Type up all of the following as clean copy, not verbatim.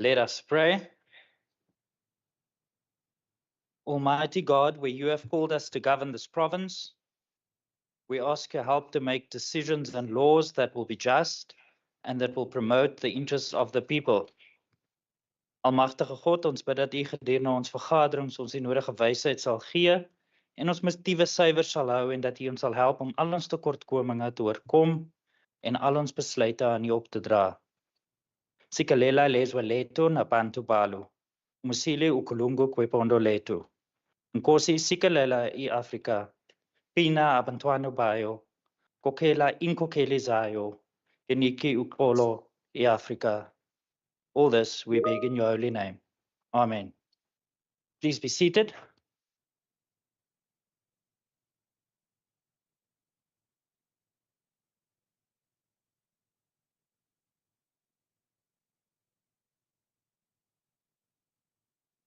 Let us pray. Almighty God, where you have called us to govern this province, we ask your help to make decisions and laws that will be just and that will promote the interests of the people. Almagtige God, ons bid dat u gedurende ons vergaderings ons die nodige wysheid sal gee en ons motiewe suiwer sal hou en dat u ons sal help om al ons tekortkominge te oorkom en al ons besluite aan u op te dra. Sikalela lezwe letu na bantu balu. Musili ukulungu kwepondo letu. Nkosi sikalela i-Afrika. Pina abantwana bayo. Kokhela inkokheli zayo. Iniki uxolo i-Afrika. All this we beg in your holy name. Amen. Please be seated.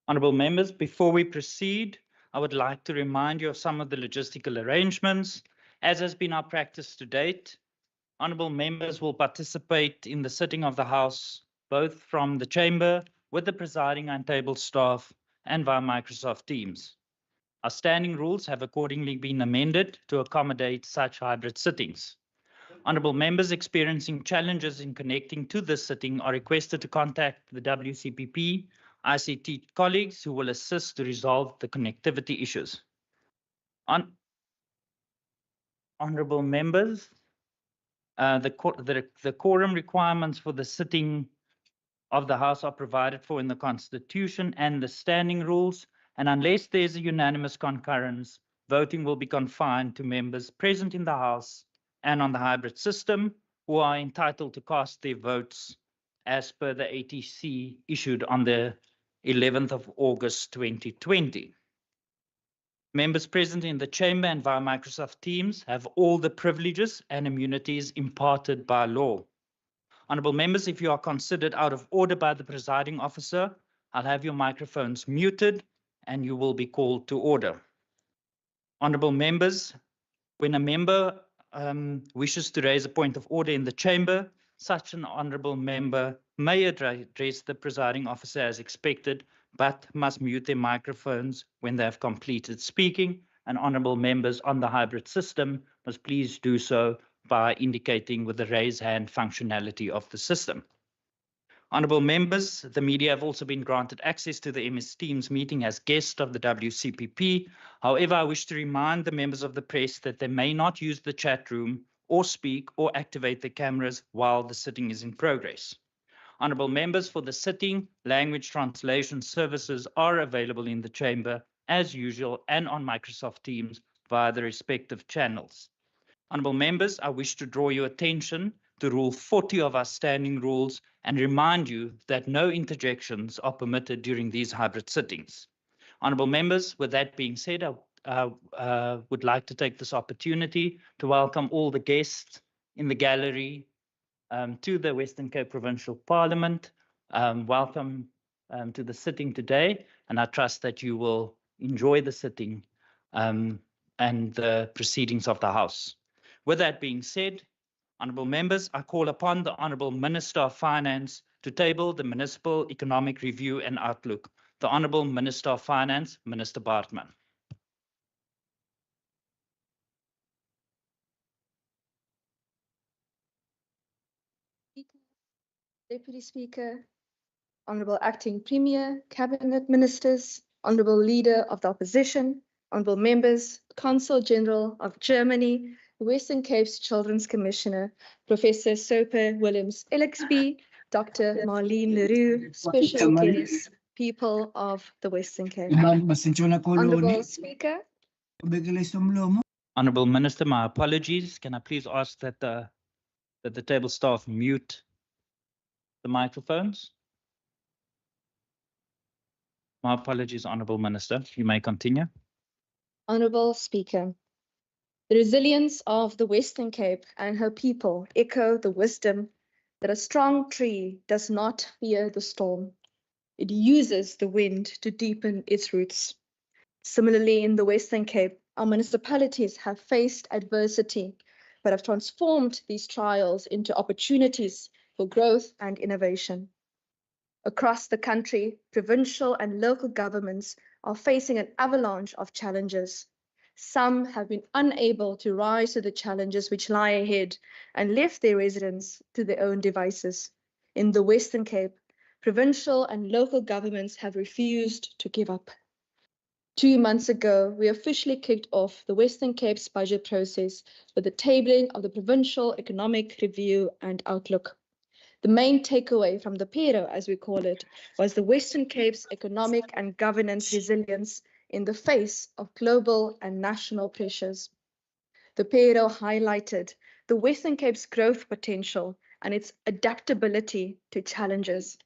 Honourable members, before we proceed, I would like to remind you of some of the logistical arrangements. As has been our practice to date, honourable members will participate in the sitting of the House, both from the chamber with the presiding and table staff and via Microsoft Teams. Our standing rules have accordingly been amended to accommodate such hybrid sittings. Honourable members experiencing challenges in connecting to this sitting are requested to contact the WCPP ICT colleagues who will assist to resolve the connectivity issues. Honourable members, the quorum requirements for the sitting of the House are provided for in the Constitution and the standing rules, and unless there is a unanimous concurrence, voting will be confined to members present in the House and on the hybrid system who are entitled to cast their votes as per the ATC issued on the 11th of August 2020. Members present in the chamber and via Microsoft Teams have all the privileges and immunities imparted by law. Honourable members, if you are considered out of order by the presiding officer, I'll have your microphones muted and you will be called to order. Honourable members, when a member wishes to raise a point of order in the chamber, such an honourable member may address the presiding officer as expected, but must mute their microphones when they have completed speaking, and honourable members on the hybrid system must please do so by indicating with the raise hand functionality of the system. Honourable members, the media have also been granted access to the MS Teams meeting as guests of the WCPP. However, I wish to remind the members of the press that they may not use the chat room or speak or activate the cameras while the sitting is in progress. Honourable members, for the sitting, language translation services are available in the chamber as usual and on Microsoft Teams via the respective channels. Honourable members, I wish to draw your attention to Rule 40 of our standing rules and remind you that no interjections are permitted during these hybrid sittings. Honourable members, with that being said, I would like to take this opportunity to welcome all the guests in the gallery to the Western Cape Provincial Parliament. Welcome to the sitting today, and I trust that you will enjoy the sitting and the proceedings of the House. With that being said, honourable members, I call upon the Honourable Minister of Finance to table the Municipal Economic Review and Outlook. The Honourable Minister of Finance, Minister Baartman. Deputy Speaker, Honourable Acting Premier, Cabinet Ministers, Honourable Leader of the Opposition, Honourable Members, Consul General of Germany, the Western Cape's Children's Commissioner, Professor Soper Williams Elixby, Dr. Marlene Leroux, special guests, people of the Western Cape. Honourable Speaker. Honourable Minister, my apologies. Can I please ask that the table staff mute the microphones? My apologies, Honourable Minister. You may continue. Honourable Speaker, the resilience of the Western Cape and her people echo the wisdom that a strong tree does not fear the storm. It uses the wind to deepen its roots. Similarly, in the Western Cape, our municipalities have faced adversity, but have transformed these trials into opportunities for growth and innovation. Across the country, provincial and local governments are facing an avalanche of challenges. Some have been unable to rise to the challenges which lie ahead and left their residents to their own devices. In the Western Cape, provincial and local governments have refused to give up. 2 months ago, we officially kicked off the Western Cape's budget process with the tabling of the Provincial Economic Review and Outlook. The main takeaway from the PERO, as we call it, was the Western Cape's economic and governance resilience in the face of global and national pressures. The PERO highlighted the Western Cape's growth potential and its adaptability to challenges.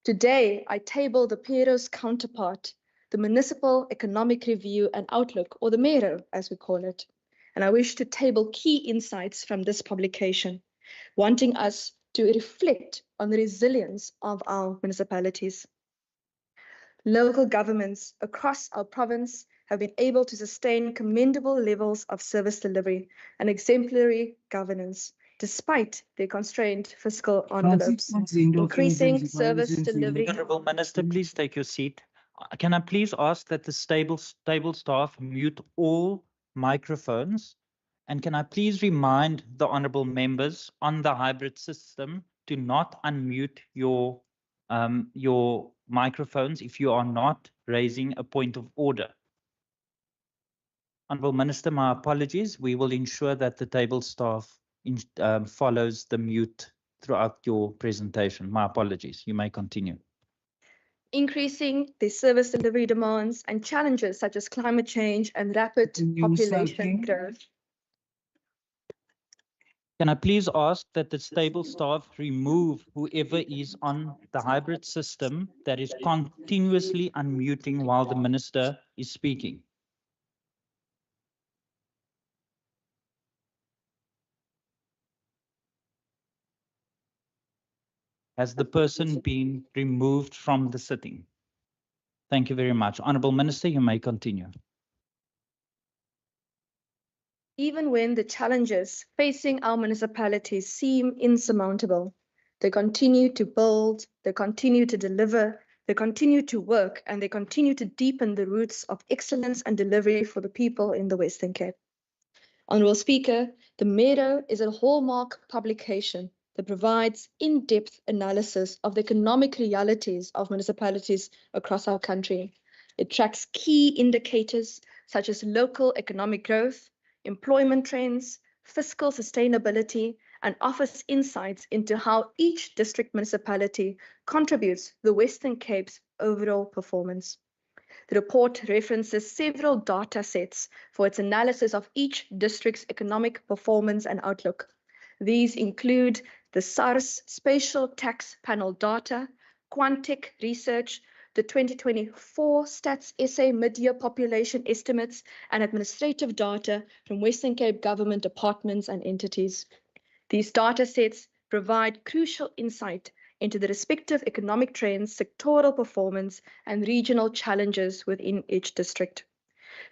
Today, I table the PERO's counterpart, the Municipal Economic Review and Outlook, or the MERO, as we call it. And I wish to table key insights from this publication, wanting us to reflect on the resilience of our municipalities. Local governments across our province have been able to sustain commendable levels of service delivery and exemplary governance, despite their constrained fiscal envelopes. Increasing service delivery. Honourable Minister, please take your seat. Can I please ask that the stable staff mute all microphones? And can I please remind the honourable members on the hybrid system to not unmute your microphones if you are not raising a point of order? Honourable Minister, my apologies. We will ensure that the table staff follows the mute throughout your presentation. My apologies. You may continue. Increasing the service delivery demands and challenges such as climate change and rapid population growth. Can I please ask that the stable staff remove whoever is on the hybrid system that is continuously unmuting while the minister is speaking? Has the person been removed from the sitting? Thank you very much. Honourable Minister, you may continue. Even when the challenges facing our municipalities seem insurmountable, they continue to build, they continue to deliver, they continue to work, and they continue to deepen the roots of excellence and delivery for the people in the Western Cape. Honourable Speaker, the MERO is a hallmark publication that provides in-depth analysis of the economic realities of municipalities across our country. It tracks key indicators such as local economic growth, employment trends, fiscal sustainability, and offers insights into how each district municipality contributes to the Western Cape's overall performance. The report references several data sets for its analysis of each district's economic performance and outlook. These include the SARS Spatial Tax Panel data, Quantec research, the 2024 Stats SA mid-year population estimates, and administrative data from Western Cape government departments and entities. These data sets provide crucial insight into the respective economic trends, sectoral performance, and regional challenges within each district.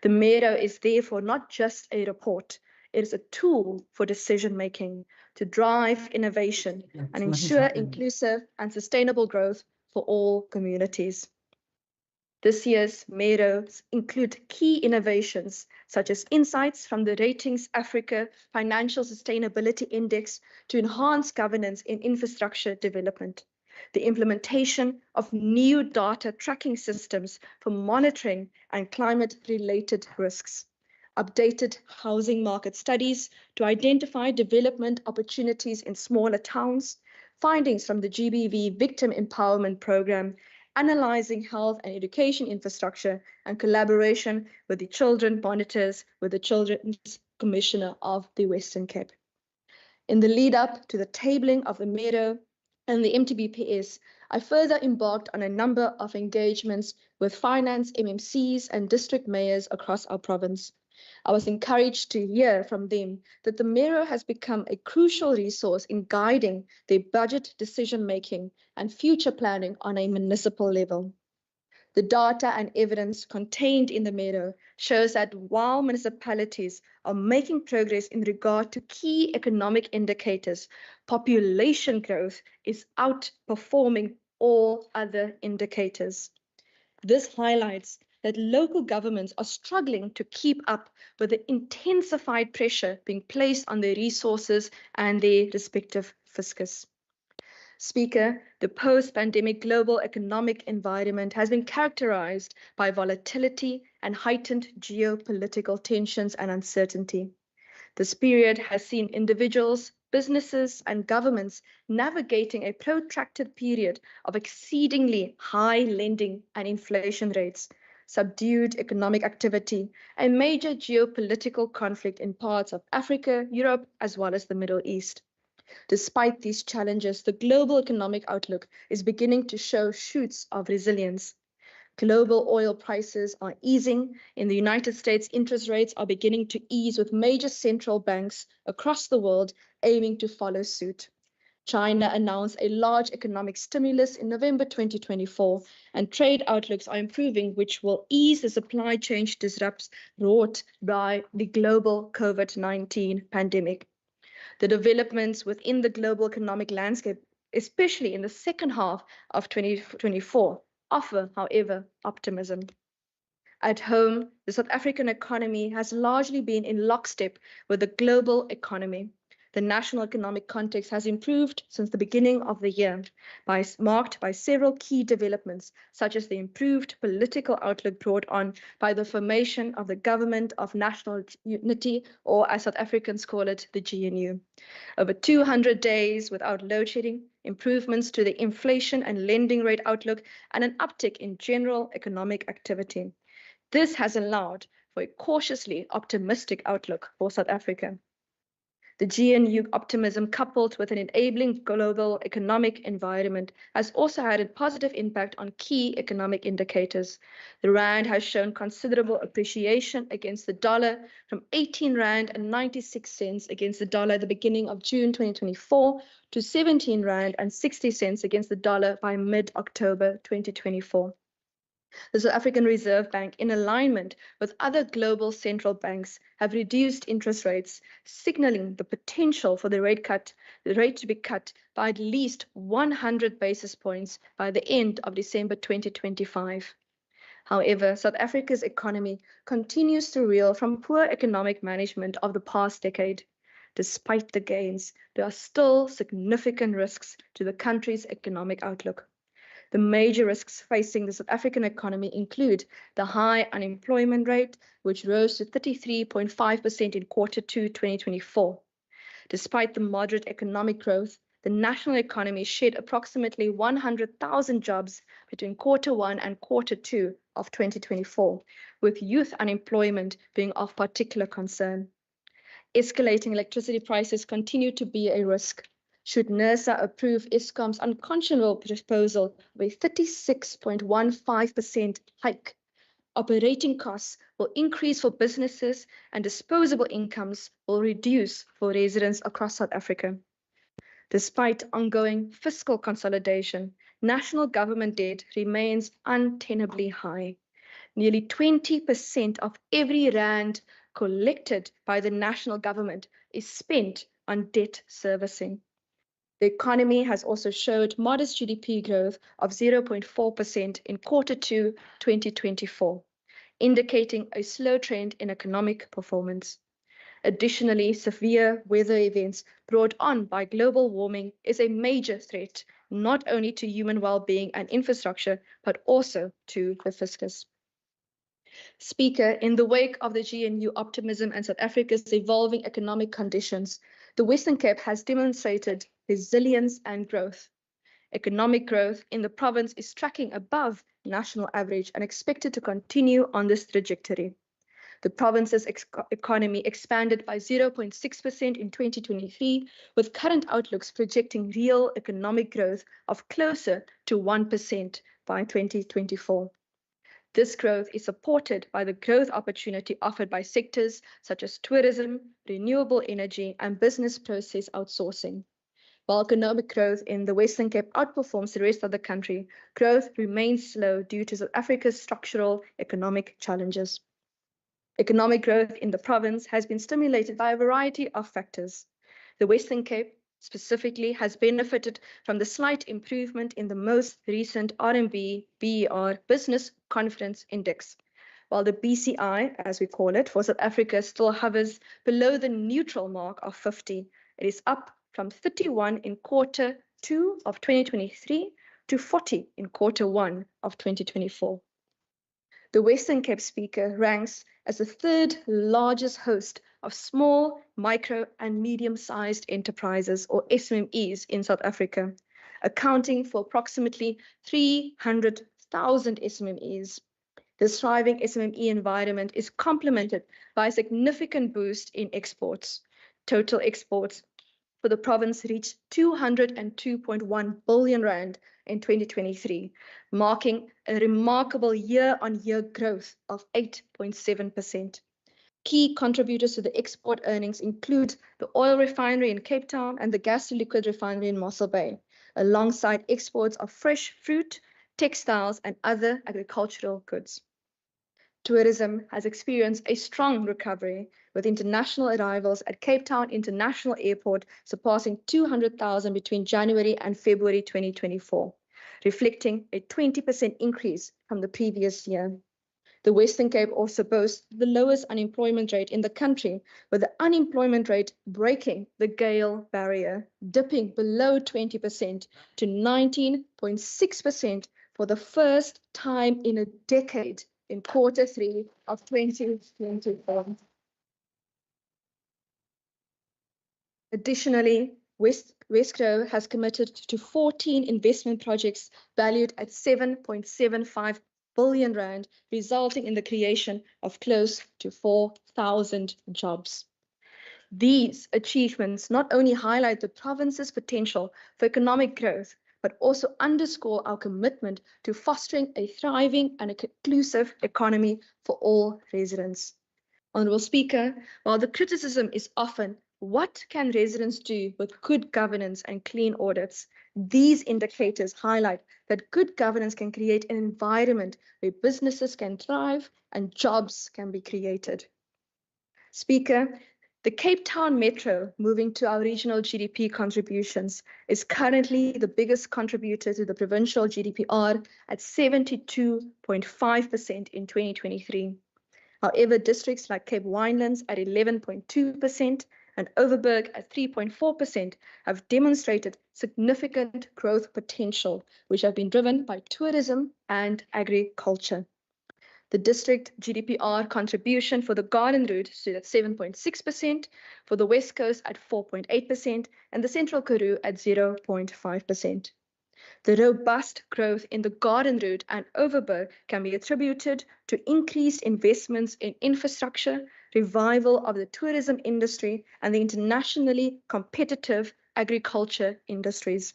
The MERO is therefore not just a report, it is a tool for decision-making to drive innovation and ensure inclusive and sustainable growth for all communities. This year's MEROs include key innovations such as insights from the Ratings Africa Financial Sustainability Index to enhance governance in infrastructure development, the implementation of new data tracking systems for monitoring and climate-related risks, updated housing market studies to identify development opportunities in smaller towns, findings from the GBV Victim Empowerment Program, analyzing health and education infrastructure, and collaboration with the children monitors with the Children's Commissioner of the Western Cape. In the lead up to the tabling of the MERO and the MTBPS, I further embarked on a number of engagements with finance MMCs and district mayors across our province. I was encouraged to hear from them that the MERO has become a crucial resource in guiding their budget decision-making and future planning on a municipal level. The data and evidence contained in the MERO shows that while municipalities are making progress in regard to key economic indicators, population growth is outperforming all other indicators. This highlights that local governments are struggling to keep up with the intensified pressure being placed on their resources and their respective fiscus. Speaker, the post-pandemic global economic environment has been characterized by volatility and heightened geopolitical tensions and uncertainty. This period has seen individuals, businesses, and governments navigating a protracted period of exceedingly high lending and inflation rates, subdued economic activity, and major geopolitical conflict in parts of Africa, Europe, as well as the Middle East. Despite these challenges, the global economic outlook is beginning to show shoots of resilience. Global oil prices are easing. In the United States, interest rates are beginning to ease, with major central banks across the world aiming to follow suit. China announced a large economic stimulus in November 2024, and trade outlooks are improving, which will ease the supply chain disruptions wrought by the global COVID-19 pandemic. The developments within the global economic landscape, especially in the second half of 2024, offer, however, optimism. At home, the South African economy has largely been in lockstep with the global economy. The national economic context has improved since the beginning of the year, marked by several key developments, such as the improved political outlook brought on by the formation of the Government of National Unity, or as South Africans call it, the GNU. Over 200 days without load shedding, improvements to the inflation and lending rate outlook, and an uptick in general economic activity. This has allowed for a cautiously optimistic outlook for South Africa. The GNU optimism, coupled with an enabling global economic environment, has also had a positive impact on key economic indicators. The rand has shown considerable appreciation against the dollar, from 18 rand and 96 cents against the dollar at the beginning of June 2024 to 17 rand and 60 cents against the dollar by mid-October 2024. The South African Reserve Bank, in alignment with other global central banks, have reduced interest rates, signaling the potential for the rate to be cut by at least 100 basis points by the end of December 2025. However, South Africa's economy continues to reel from poor economic management of the past decade. Despite the gains, there are still significant risks to the country's economic outlook. The major risks facing the South African economy include the high unemployment rate, which rose to 33.5% in Q2 2024. Despite the moderate economic growth, the national economy shed approximately 100,000 jobs between Q1 and Q2 of 2024, with youth unemployment being of particular concern. Escalating electricity prices continue to be a risk. Should NERSA approve Eskom's unconscionable proposal of a 36.15% hike, operating costs will increase for businesses and disposable incomes will reduce for residents across South Africa. Despite ongoing fiscal consolidation, national government debt remains untenably high. Nearly 20% of every rand collected by the national government is spent on debt servicing. The economy has also showed modest GDP growth of 0.4% in Q2 2024, indicating a slow trend in economic performance. Additionally, severe weather events brought on by global warming is a major threat, not only to human well-being and infrastructure, but also to the fiscus. Speaker, in the wake of the GNU optimism and South Africa's evolving economic conditions, the Western Cape has demonstrated resilience and growth. Economic growth in the province is tracking above national average and expected to continue on this trajectory. The province's economy expanded by 0.6% in 2023, with current outlooks projecting real economic growth of closer to 1% by 2024. This growth is supported by the growth opportunity offered by sectors such as tourism, renewable energy, and business process outsourcing. While economic growth in the Western Cape outperforms the rest of the country, growth remains slow due to South Africa's structural economic challenges. Economic growth in the province has been stimulated by a variety of factors. The Western Cape, specifically has benefited from the slight improvement in the most recent RMB BER Business Confidence Index, while the BCI, as we call it, for South Africa still hovers below the neutral mark of 50. It is up from 31 in quarter 2 of 2023 to 40 in quarter 1 of 2024. The Western Cape Speaker ranks as the third largest host of small, micro, and medium-sized enterprises, or SMMEs, in South Africa, accounting for approximately 300,000 SMMEs. This thriving SMME environment is complemented by a significant boost in exports. Total exports for the province reached 202.1 billion rand in 2023, marking a remarkable year-on-year growth of 8.7%. Key contributors to the export earnings include the oil refinery in Cape Town and the gas-to-liquid refinery in Mossel Bay, alongside exports of fresh fruit, textiles, and other agricultural goods. Tourism has experienced a strong recovery, with international arrivals at Cape Town International Airport surpassing 200,000 between January and February 2024, reflecting a 20% increase from the previous year. The Western Cape also boasts the lowest unemployment rate in the country, with the unemployment rate breaking the Gale barrier, dipping below 20% to 19.6% for the first time in a decade in quarter 3 of 2024. Additionally, Wesgro has committed to 14 investment projects valued at 7.75 billion rand, resulting in the creation of close to 4,000 jobs. These achievements not only highlight the province's potential for economic growth, but also underscore our commitment to fostering a thriving and inclusive economy for all residents. Honourable Speaker, while the criticism is often, what can residents do with good governance and clean audits? These indicators highlight that good governance can create an environment where businesses can thrive and jobs can be created. Speaker, the Cape Town Metro, moving to our regional GDP contributions, is currently the biggest contributor to the provincial GDPR at 72.5% in 2023. However, districts like Cape Winelands at 11.2% and Overberg at 3.4% have demonstrated significant growth potential, which have been driven by tourism and agriculture. The district GDPR contribution for the Garden Route stood at 7.6%, for the West Coast at 4.8%, and the Central Karoo at 0.5%. The robust growth in the Garden Route and Overberg can be attributed to increased investments in infrastructure, revival of the tourism industry, and the internationally competitive agriculture industries.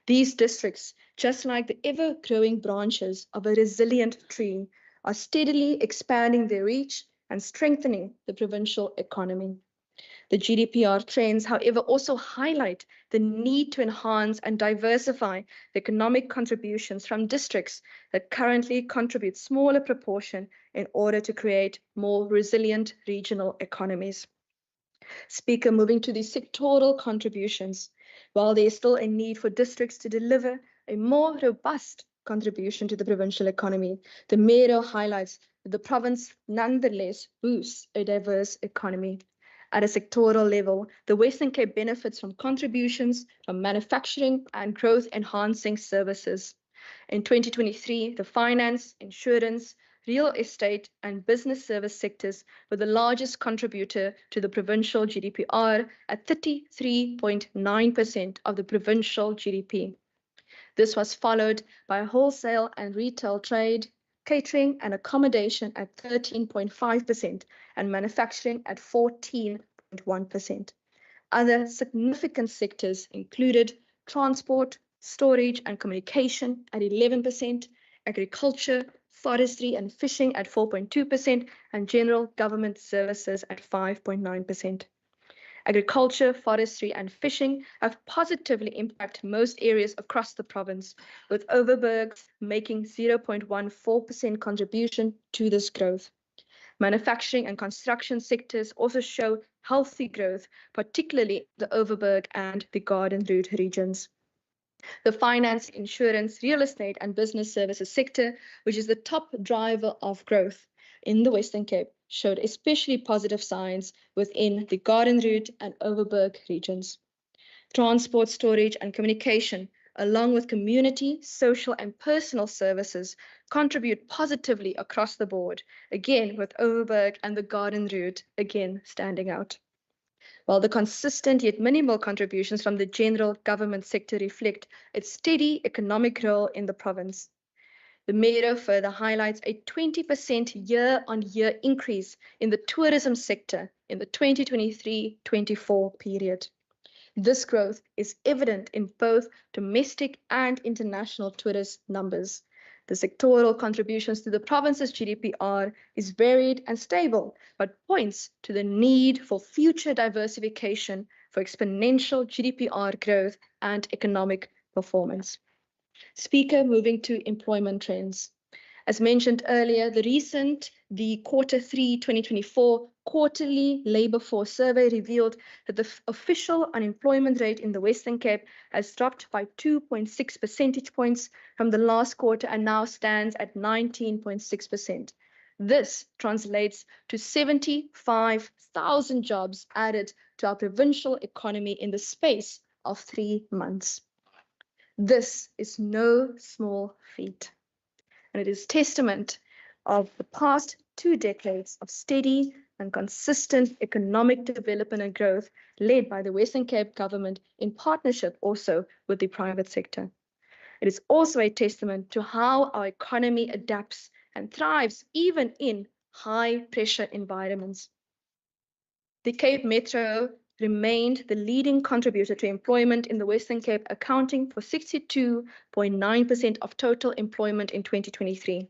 These districts, just like the ever-growing branches of a resilient tree, are steadily expanding their reach and strengthening the provincial economy. The GDPR trends, however, also highlight the need to enhance and diversify the economic contributions from districts that currently contribute smaller proportion in order to create more resilient regional economies. Speaker, moving to the sectoral contributions, while there is still a need for districts to deliver a more robust contribution to the provincial economy, the Mayor highlights that the province nonetheless boosts a diverse economy. At a sectoral level, the Western Cape benefits from contributions from manufacturing and growth-enhancing services. In 2023, the finance, insurance, real estate, and business service sectors were the largest contributor to the provincial GDPR at 33.9% of the provincial GDP. This was followed by wholesale and retail trade, catering and accommodation at 13.5%, and manufacturing at 14.1%. Other significant sectors included transport, storage and communication at 11%, agriculture, forestry and fishing at 4.2%, and general government services at 5.9%. Agriculture, forestry, and fishing have positively impacted most areas across the province, with Overberg making 0.14% contribution to this growth. Manufacturing and construction sectors also show healthy growth, particularly the Overberg and the Garden Route regions. The finance, insurance, real estate, and business services sector, which is the top driver of growth in the Western Cape, showed especially positive signs within the Garden Route and Overberg regions. Transport, storage, and communication, along with community, social, and personal services, contribute positively across the board, again with Overberg and the Garden Route again standing out. While the consistent yet minimal contributions from the general government sector reflect its steady economic role in the province. The Mayor further highlights a 20% year-on-year increase in the tourism sector in the 2023-24 period. This growth is evident in both domestic and international tourist numbers. The sectoral contributions to the province's GDPR is varied and stable, but points to the need for future diversification for exponential GDPR growth and economic performance. Speaker, moving to employment trends. As mentioned earlier, the quarter 3 2024 quarterly labour force survey revealed that the official unemployment rate in the Western Cape has dropped by 2.6 percentage points from the last quarter and now stands at 19.6%. This translates to 75,000 jobs added to our provincial economy in the space of 3 months. This is no small feat, and it is testament of the past 2 decades of steady and consistent economic development and growth led by the Western Cape government in partnership also with the private sector. It is also a testament to how our economy adapts and thrives even in high-pressure environments. The Cape Metro remained the leading contributor to employment in the Western Cape, accounting for 62.9% of total employment in 2023.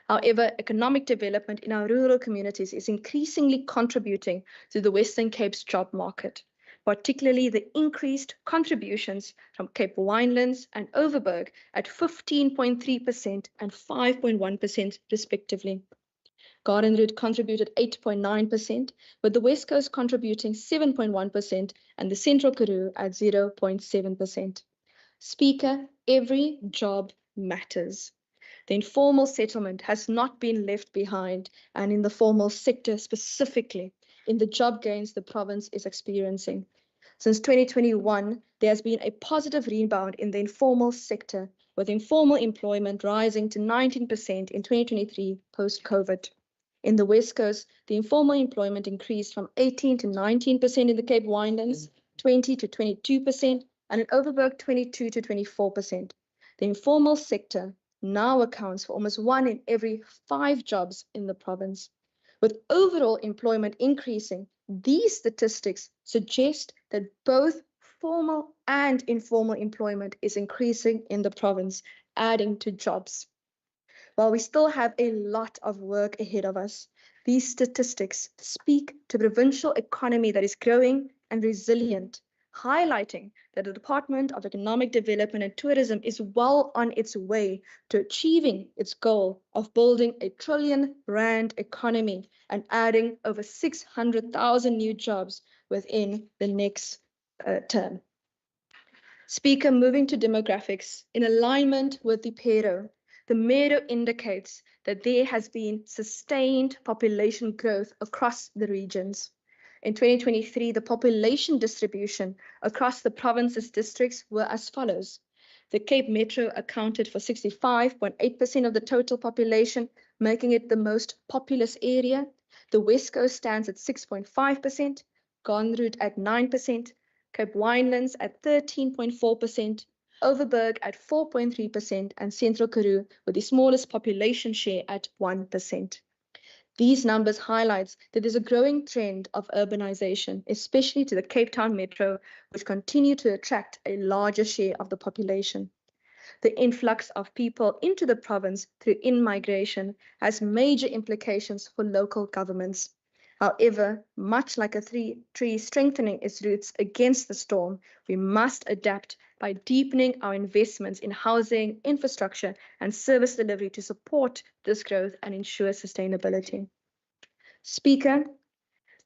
However, economic development in our rural communities is increasingly contributing to the Western Cape's job market, particularly the increased contributions from Cape Winelands and Overberg at 15.3% and 5.1% respectively. Garden Route contributed 8.9%, with the West Coast contributing 7.1% and the Central Karoo at 0.7%. Speaker, every job matters. The informal settlement has not been left behind, and in the formal sector specifically, in the job gains the province is experiencing. Since 2021, there has been a positive rebound in the informal sector, with informal employment rising to 19% in 2023 post-COVID. In the West Coast, the informal employment increased from 18 to 19% in the Cape Winelands, 20 to 22%, and in Overberg, 22 to 24%. The informal sector now accounts for almost 1 in every 5 jobs in the province. With overall employment increasing, these statistics suggest that both formal and informal employment is increasing in the province, adding to jobs. While we still have a lot of work ahead of us, these statistics speak to the provincial economy that is growing and resilient, highlighting that the Department of Economic Development and Tourism is well on its way to achieving its goal of building a R1 trillion economy and adding over 600,000 new jobs within the next term. Speaker, moving to demographics, in alignment with the PERO, the MERO indicates that there has been sustained population growth across the regions. In 2023, the population distribution across the province's districts were as follows. The Cape Metro accounted for 65.8% of the total population, making it the most populous area. The West Coast stands at 6.5%, Garden Route at 9%, Cape Winelands at 13.4%, Overberg at 4.3%, and Central Karoo with the smallest population share at 1%. These numbers highlight that there's a growing trend of urbanization, especially to the Cape Town Metro, which continue to attract a larger share of the population. The influx of people into the province through in-migration has major implications for local governments. However, much like a tree strengthening its roots against the storm, we must adapt by deepening our investments in housing, infrastructure, and service delivery to support this growth and ensure sustainability. Speaker,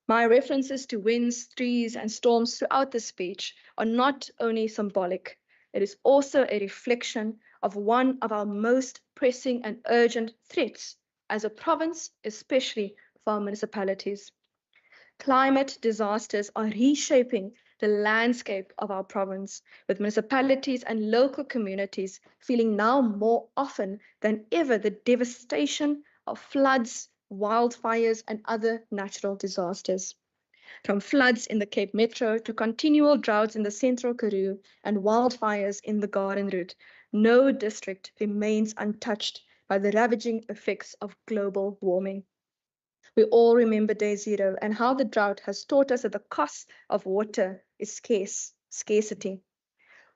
my references to winds, trees, and storms throughout the speech are not only symbolic, it is also a reflection of one of our most pressing and urgent threats as a province, especially for our municipalities. Climate disasters are reshaping the landscape of our province, with municipalities and local communities feeling now more often than ever the devastation of floods, wildfires, and other natural disasters. From floods in the Cape Metro to continual droughts in the Central Karoo and wildfires in the Garden Route, no district remains untouched by the ravaging effects of global warming. We all remember day zero and how the drought has taught us that the cost of water is scarcity.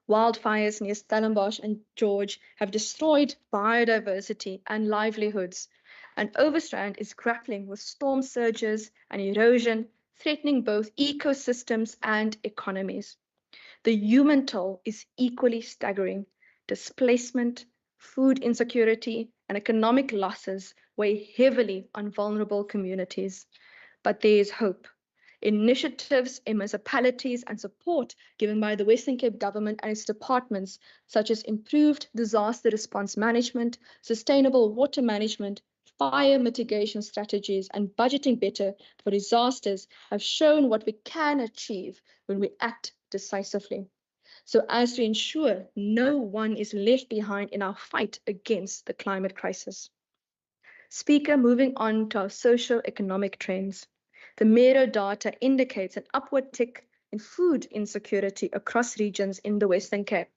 Wildfires near Stellenbosch and George have destroyed biodiversity and livelihoods, and Overstrand is grappling with storm surges and erosion, threatening both ecosystems and economies. The human toll is equally staggering. Displacement, food insecurity, and economic losses weigh heavily on vulnerable communities. But there is hope. Initiatives in municipalities and support given by the Western Cape government and its departments, such as improved disaster response management, sustainable water management, fire mitigation strategies, and budgeting better for disasters, have shown what we can achieve when we act decisively, so as to ensure no one is left behind in our fight against the climate crisis. Speaker, moving on to our socio-economic trends. The MERO data indicates an upward tick in food insecurity across regions in the Western Cape.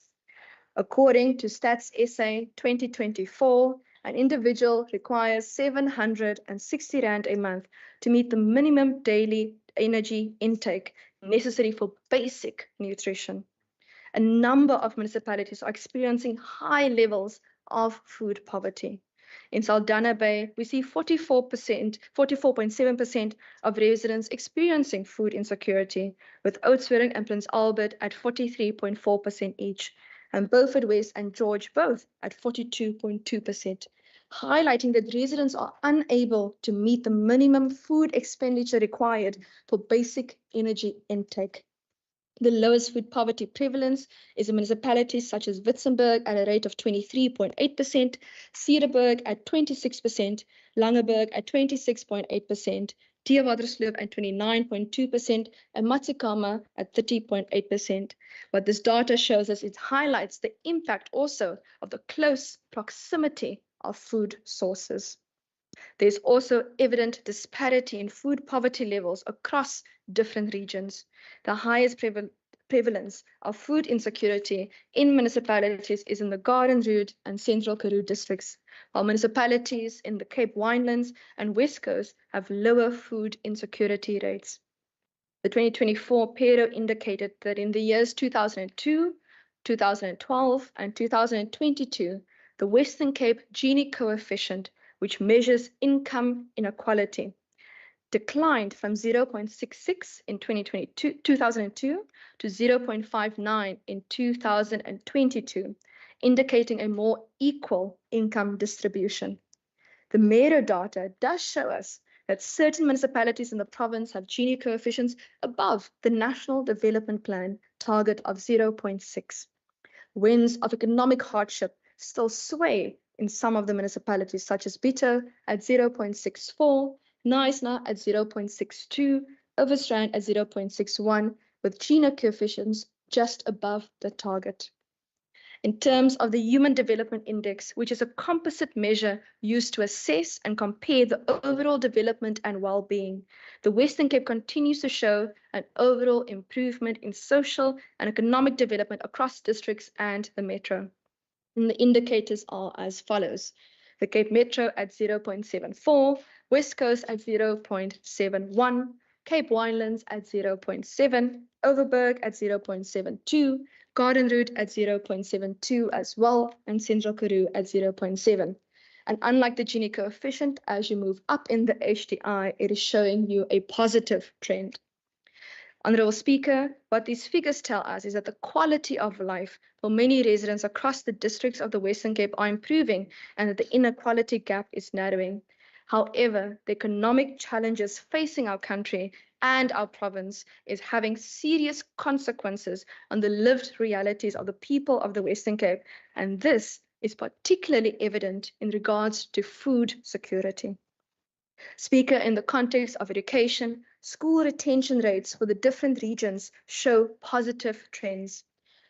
According to Stats SA 2024, an individual requires 760 Rand a month to meet the minimum daily energy intake necessary for basic nutrition. A number of municipalities are experiencing high levels of food poverty. In Saldanha Bay, we see 44.7% of residents experiencing food insecurity, with Oudtshoorn and Prince Albert at 43.4% each, and Beaufort West and George both at 42.2%, highlighting that residents are unable to meet the minimum food expenditure required for basic energy intake. The lowest food poverty prevalence is in municipalities such as Witzenberg at a rate of 23.8%, Cedarburg at 26%, Langeberg at 26.8%, Theewaterskloof at 29.2%, and Matsikama at 30.8%. What this data shows us, it highlights the impact also of the close proximity of food sources. There's also evident disparity in food poverty levels across different regions. The highest prevalence of food insecurity in municipalities is in the Garden Route and Central Karoo districts, while municipalities in the Cape Winelands and West Coast have lower food insecurity rates. The 2024 PERO indicated that in the years 2002, 2012, and 2022, the Western Cape Gini coefficient, which measures income inequality, declined from 0.66 in 2002 to 0.59 in 2022, indicating a more equal income distribution. The MERO data does show us that certain municipalities in the province have Gini coefficients above the National Development Plan target of 0.6. Winds of economic hardship still sway in some of the municipalities, such as Bito at 0.64, Knysna at 0.62, Overstrand at 0.61, with Gini coefficients just above the target. In terms of the Human Development Index, which is a composite measure used to assess and compare the overall development and well-being, the Western Cape continues to show an overall improvement in social and economic development across districts and the metro. And the indicators are as follows. The Cape Metro at 0.74, West Coast at 0.71, Cape Winelands at 0.7, Overberg at 0.72, Garden Route at 0.72 as well, and Central Karoo at 0.7. And unlike the Gini coefficient, as you move up in the HDI, it is showing you a positive trend. Honourable Speaker, what these figures tell us is that the quality of life for many residents across the districts of the Western Cape are improving and that the inequality gap is narrowing. However, the economic challenges facing our country and our province is having serious consequences on the lived realities of the people of the Western Cape, and this is particularly evident in regards to food security. Speaker, in the context of education, school retention rates for the different regions show positive trends.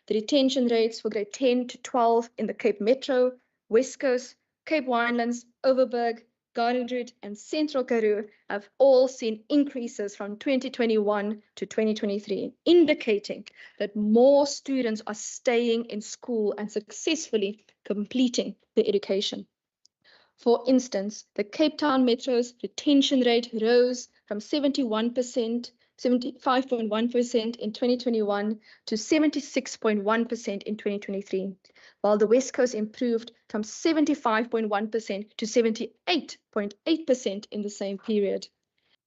The retention rates for grade 10 to 12 in the Cape Metro, West Coast, Cape Winelands, Overberg, Garden Route, and Central Karoo have all seen increases from 2021 to 2023, indicating that more students are staying in school and successfully completing their education. For instance, the Cape Town Metro's retention rate rose from 75.1% in 2021 to 76.1% in 2023, while the West Coast improved from 75.1% to 78.8% in the same period.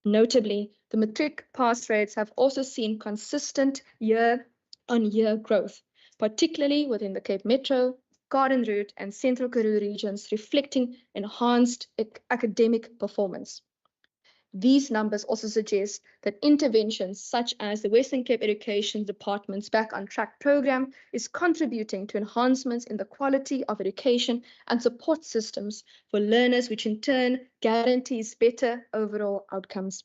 Notably, the matric pass rates have also seen consistent year-on-year growth, particularly within the Cape Metro, Garden Route, and Central Karoo regions, reflecting enhanced academic performance. These numbers also suggest that interventions such as the Western Cape Education Department's Back on Track program is contributing to enhancements in the quality of education and support systems for learners, which in turn guarantees better overall outcomes.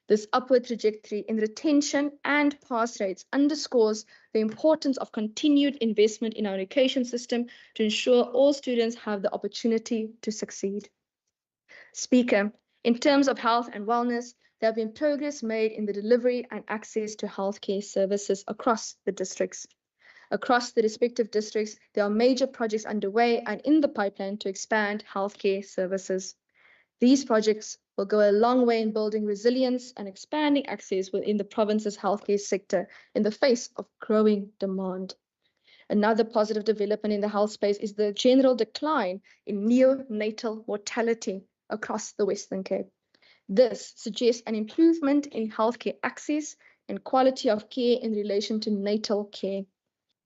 This upward trajectory in retention and pass rates underscores the importance of continued investment in our education system to ensure all students have the opportunity to succeed. Speaker, in terms of health and wellness, there have been progress made in the delivery and access to healthcare services across the districts. Across the respective districts, there are major projects underway and in the pipeline to expand healthcare services. These projects will go a long way in building resilience and expanding access within the province's healthcare sector in the face of growing demand. Another positive development in the health space is the general decline in neonatal mortality across the Western Cape. This suggests an improvement in healthcare access and quality of care in relation to natal care.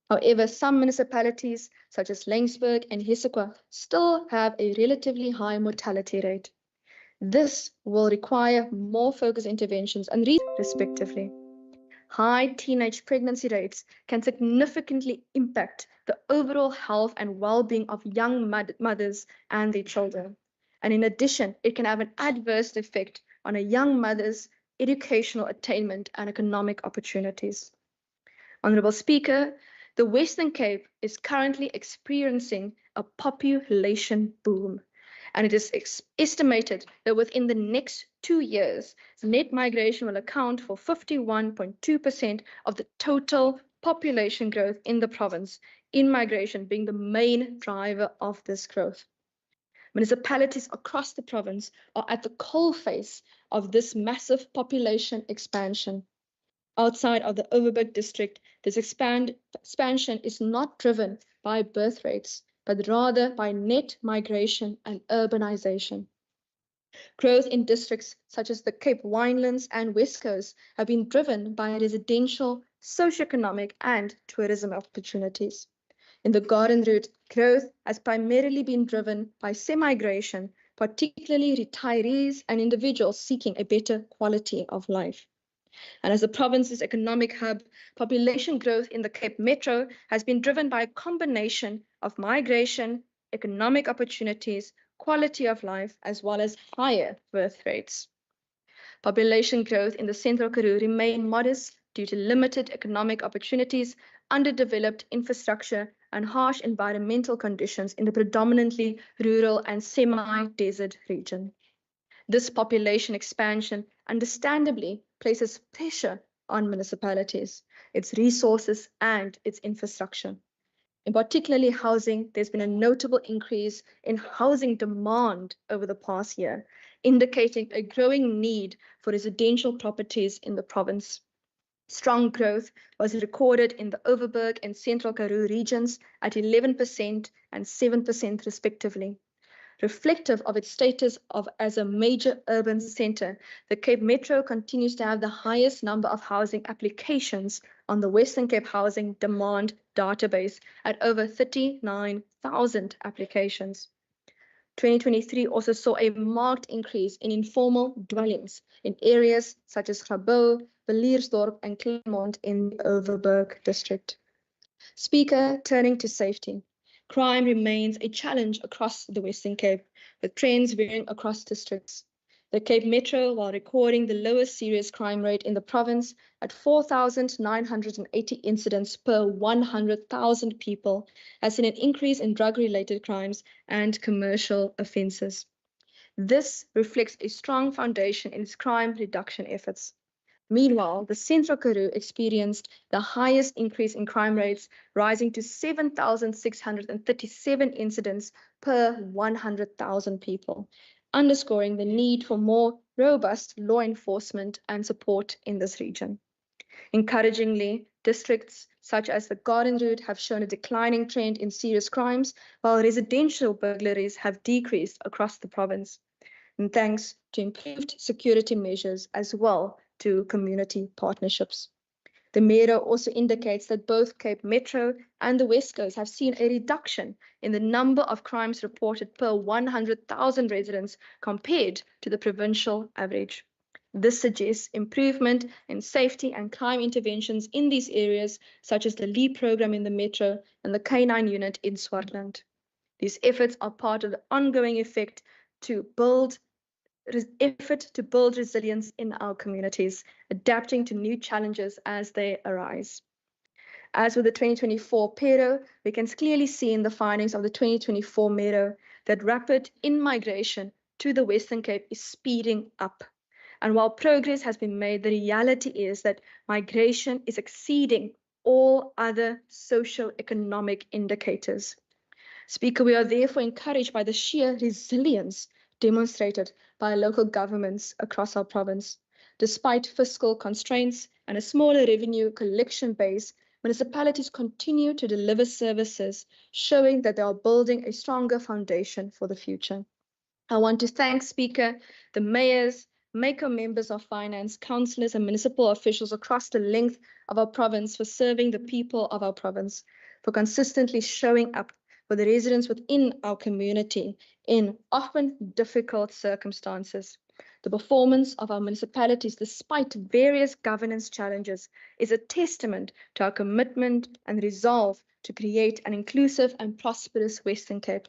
However, some municipalities, such as Laingsburg and Hessequa, still have a relatively high mortality rate. This will require more focused interventions and respectively. High teenage pregnancy rates can significantly impact the overall health and well-being of young mothers and their children. And in addition, it can have an adverse effect on a young mother's educational attainment and economic opportunities. Honourable Speaker, the Western Cape is currently experiencing a population boom, and it is estimated that within the next 2 years, net migration will account for 51.2% of the total population growth in the province, in migration being the main driver of this growth. Municipalities across the province are at the coalface of this massive population expansion. Outside of the Overberg district, this expansion is not driven by birth rates, but rather by net migration and urbanization. Growth in districts such as the Cape Winelands and West Coast have been driven by residential, socioeconomic, and tourism opportunities. In the Garden Route, growth has primarily been driven by semi-migration, particularly retirees and individuals seeking a better quality of life. And as the province's economic hub, population growth in the Cape Metro has been driven by a combination of migration, economic opportunities, quality of life, as well as higher birth rates. Population growth in the Central Karoo remained modest due to limited economic opportunities, underdeveloped infrastructure, and harsh environmental conditions in the predominantly rural and semi-desert region. This population expansion understandably places pressure on municipalities, its resources, and its infrastructure. In particularly housing, there's been a notable increase in housing demand over the past year, indicating a growing need for residential properties in the province. Strong growth was recorded in the Overberg and Central Karoo regions at 11% and 7% respectively. Reflective of its status as a major urban centre, the Cape Metro continues to have the highest number of housing applications on the Western Cape Housing Demand Database at over 39,000 applications. 2023 also saw a marked increase in informal dwellings in areas such as Grabouw, Villiersdorp, and Claremont in the Overberg district. Speaker, turning to safety. Crime remains a challenge across the Western Cape, with trends varying across districts. The Cape Metro, while recording the lowest serious crime rate in the province at 4,980 incidents per 100,000 people, has seen an increase in drug-related crimes and commercial offences. This reflects a strong foundation in its crime reduction efforts. Meanwhile, the Central Karoo experienced the highest increase in crime rates, rising to 7,637 incidents per 100,000 people, underscoring the need for more robust law enforcement and support in this region. Encouragingly, districts such as the Garden Route have shown a declining trend in serious crimes, while residential burglaries have decreased across the province, and thanks to improved security measures as well to community partnerships. The Mero also indicates that both Cape Metro and the West Coast have seen a reduction in the number of crimes reported per 100,000 residents compared to the provincial average. This suggests improvement in safety and crime interventions in these areas, such as the LEAP program in the Metro and the K9 unit in Swartland. These efforts are part of the ongoing effort to build resilience in our communities, adapting to new challenges as they arise. As with the 2024 Pero, we can clearly see in the findings of the 2024 Mero that rapid in-migration to the Western Cape is speeding up. And while progress has been made, the reality is that migration is exceeding all other socio-economic indicators. Speaker, we are therefore encouraged by the sheer resilience demonstrated by local governments across our province. Despite fiscal constraints and a smaller revenue collection base, municipalities continue to deliver services, showing that they are building a stronger foundation for the future. I want to thank Speaker, the mayors, MACO members of finance, councillors and municipal officials across the length of our province for serving the people of our province, for consistently showing up for the residents within our community in often difficult circumstances. The performance of our municipalities, despite various governance challenges, is a testament to our commitment and resolve to create an inclusive and prosperous Western Cape.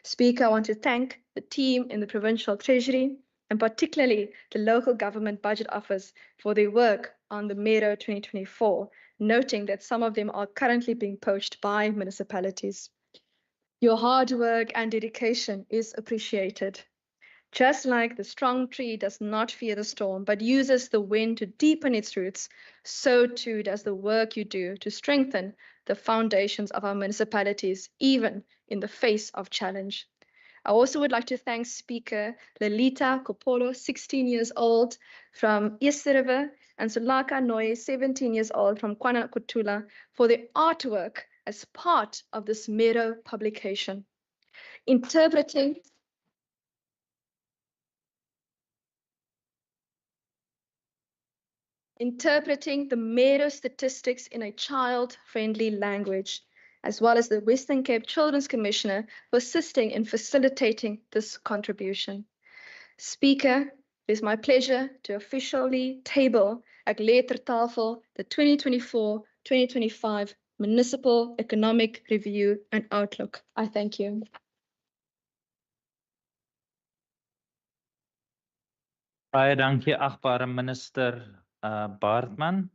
Speaker, I want to thank the team in the Provincial Treasury and particularly the Local Government Budget Office for their work on the Mero 2024, noting that some of them are currently being poached by municipalities. Your hard work and dedication is appreciated. Just like the strong tree does not fear the storm, but uses the wind to deepen its roots, so too does the work you do to strengthen the foundations of our municipalities, even in the face of challenge. I also would like to thank Speaker Lelita Kopolo, 16 years old from East River, and Sulaka Noy, 17 years old from KwaNakutula, for their artwork as part of this Mero publication. Interpreting the Mero statistics in a child-friendly language, as well as the Western Cape Children's Commissioner for assisting in facilitating this contribution. Speaker, it is my pleasure to officially table at Lettertafel the 2024-2025 Municipal Economic Review and Outlook. I thank you. Baie dankie, agbare Minister Baartman.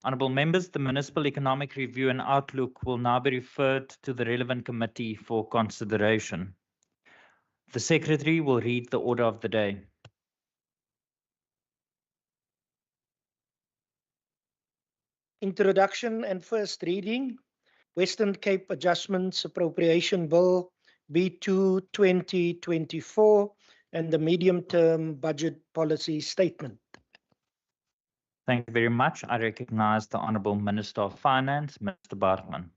Honourable members, the Municipal Economic Review and Outlook will now be referred to the relevant committee for consideration. The Secretary will read the order of the day. Introduction and first reading, Western Cape Adjustments Appropriation Bill B2 2024 and the Medium-Term Budget Policy Statement. Thank you very much. I recognize the Honourable Minister of Finance, Mr. Baartman.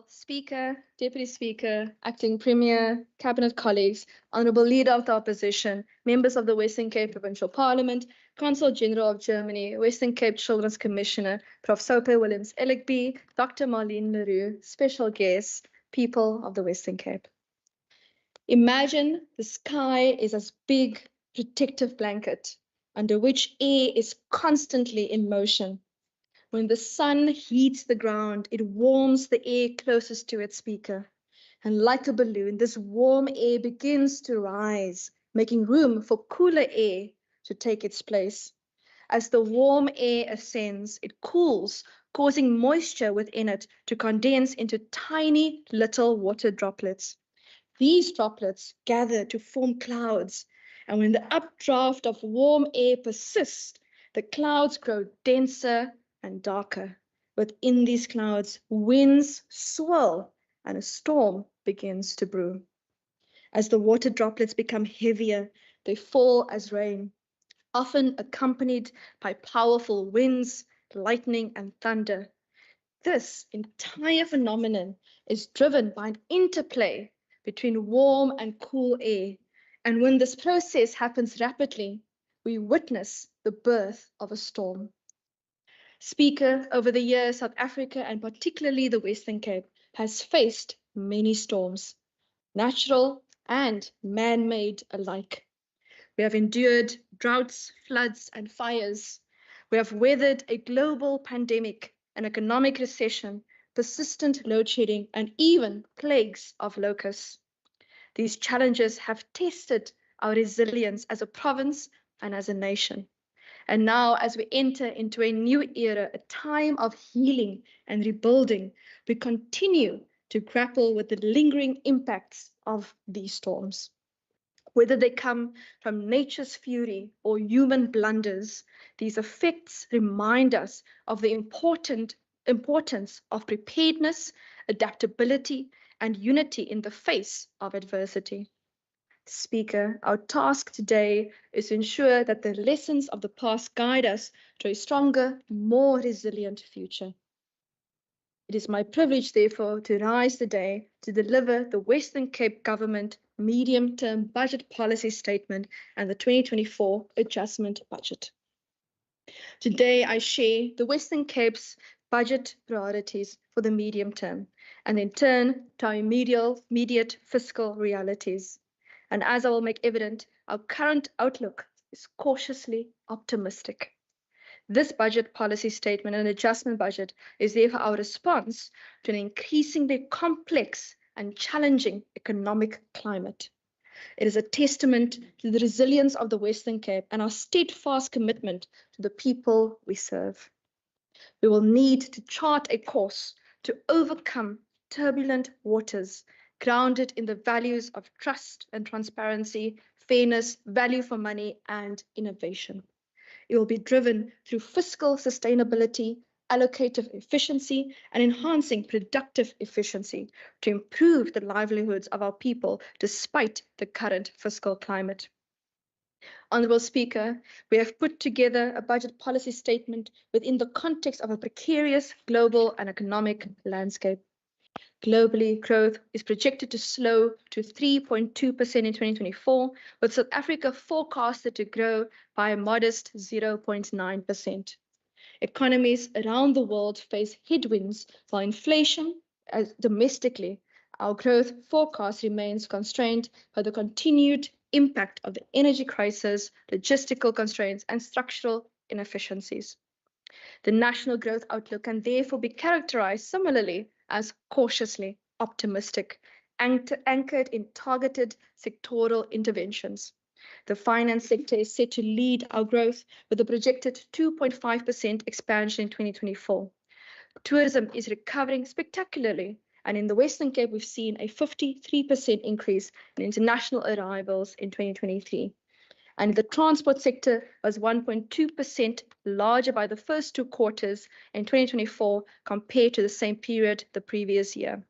Speaker, Deputy Speaker, Acting Premier, Cabinet colleagues, Honourable Leader of the Opposition, members of the Western Cape Provincial Parliament, Consul General of Germany, Western Cape Children's Commissioner, Prof. Sope Williams-Ellickby, Dr. Marlene Leroux, special guests, people of the Western Cape. Imagine the sky is as big protective blanket under which air is constantly in motion. When the sun heats the ground, it warms the air closest to its speaker. And like a balloon, this warm air begins to rise, making room for cooler air to take its place. As the warm air ascends, it cools, causing moisture within it to condense into tiny little water droplets. These droplets gather to form clouds, and when the updraft of warm air persists, the clouds grow denser and darker. Within these clouds, winds swirl and a storm begins to brew. As the water droplets become heavier, they fall as rain, often accompanied by powerful winds, lightning, and thunder. This entire phenomenon is driven by an interplay between warm and cool air. And when this process happens rapidly, we witness the birth of a storm. Speaker, over the years, South Africa, and particularly the Western Cape, has faced many storms, natural and man-made alike. We have endured droughts, floods, and fires. We have weathered a global pandemic, an economic recession, persistent load shedding, and even plagues of locusts. These challenges have tested our resilience as a province and as a nation. And now, as we enter into a new era, a time of healing and rebuilding, we continue to grapple with the lingering impacts of these storms. Whether they come from nature's fury or human blunders, these effects remind us of the importance of preparedness, adaptability, and unity in the face of adversity. Speaker, our task today is to ensure that the lessons of the past guide us to a stronger, more resilient future. It is my privilege, therefore, to rise today to deliver the Western Cape Government Medium-Term Budget Policy Statement and the 2024 Adjustment Budget. Today, I share the Western Cape's budget priorities for the medium term, and then turn to our immediate fiscal realities. And as I will make evident, our current outlook is cautiously optimistic. This budget policy statement and adjustment budget is therefore our response to an increasingly complex and challenging economic climate. It is a testament to the resilience of the Western Cape and our steadfast commitment to the people we serve. We will need to chart a course to overcome turbulent waters, grounded in the values of trust and transparency, fairness, value for money, and innovation. It will be driven through fiscal sustainability, allocative efficiency, and enhancing productive efficiency to improve the livelihoods of our people despite the current fiscal climate. Honourable Speaker, we have put together a budget policy statement within the context of a precarious global and economic landscape. Globally, growth is projected to slow to 3.2% in 2024, with South Africa forecasted to grow by a modest 0.9%. Economies around the world face headwinds while inflation, as domestically, our growth forecast remains constrained by the continued impact of the energy crisis, logistical constraints, and structural inefficiencies. The national growth outlook can therefore be characterized similarly as cautiously optimistic, anchored in targeted sectoral interventions. The finance sector is set to lead our growth with a projected 2.5% expansion in 2024. Tourism is recovering spectacularly, and in the Western Cape, we've seen a 53% increase in international arrivals in 2023. And the transport sector was 1.2% larger by the first two quarters in 2024 compared to the same period the previous year.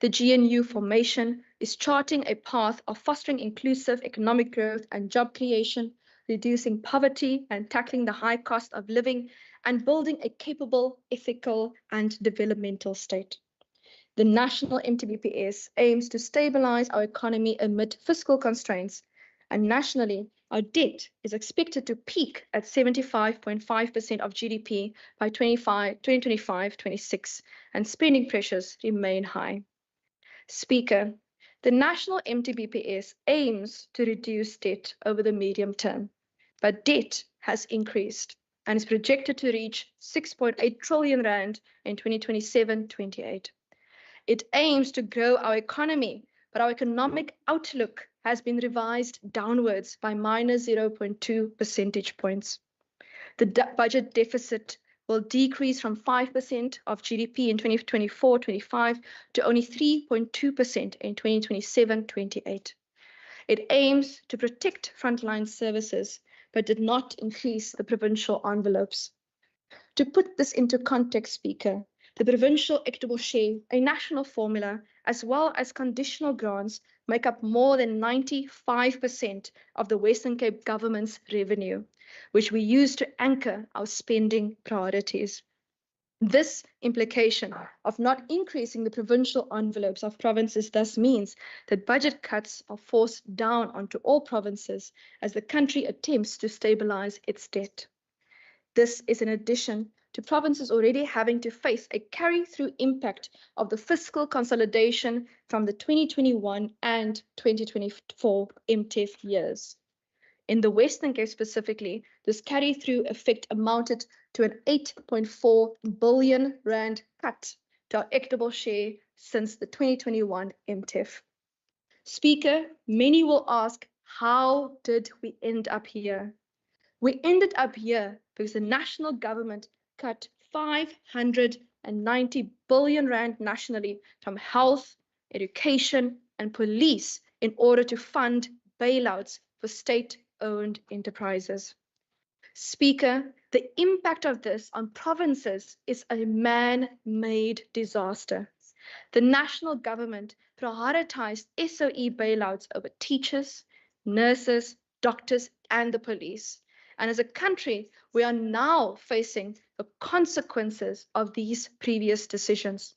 The GNU formation is charting a path of fostering inclusive economic growth and job creation, reducing poverty and tackling the high cost of living, and building a capable, ethical, and developmental state. The national MTBPS aims to stabilize our economy amid fiscal constraints, and nationally, our debt is expected to peak at 75.5% of GDP by 2025-26, and spending pressures remain high. Speaker, the national MTBPS aims to reduce debt over the medium term, but debt has increased and is projected to reach 6.8 trillion rand in 2027-28. It aims to grow our economy, but our economic outlook has been revised downwards by minus 0.2 percentage points. The budget deficit will decrease from 5% of GDP in 2024-25 to only 3.2% in 2027-28. It aims to protect frontline services, but did not increase the provincial envelopes. To put this into context, Speaker, the provincial equitable share, a national formula, as well as conditional grants, make up more than 95% of the Western Cape government's revenue, which we use to anchor our spending priorities. This implication of not increasing the provincial envelopes of provinces thus means that budget cuts are forced down onto all provinces as the country attempts to stabilize its debt. This is in addition to provinces already having to face a carry-through impact of the fiscal consolidation from the 2021 and 2024 MTEF years. In the Western Cape specifically, this carry-through effect amounted to an 8.4 billion rand cut to our equitable share since the 2021 MTEF. Speaker, many will ask, how did we end up here? We ended up here because the national government cut 590 billion rand nationally from health, education, and police in order to fund bailouts for state-owned enterprises. Speaker, the impact of this on provinces is a man-made disaster. The national government prioritized SOE bailouts over teachers, nurses, doctors, and the police. And as a country, we are now facing the consequences of these previous decisions.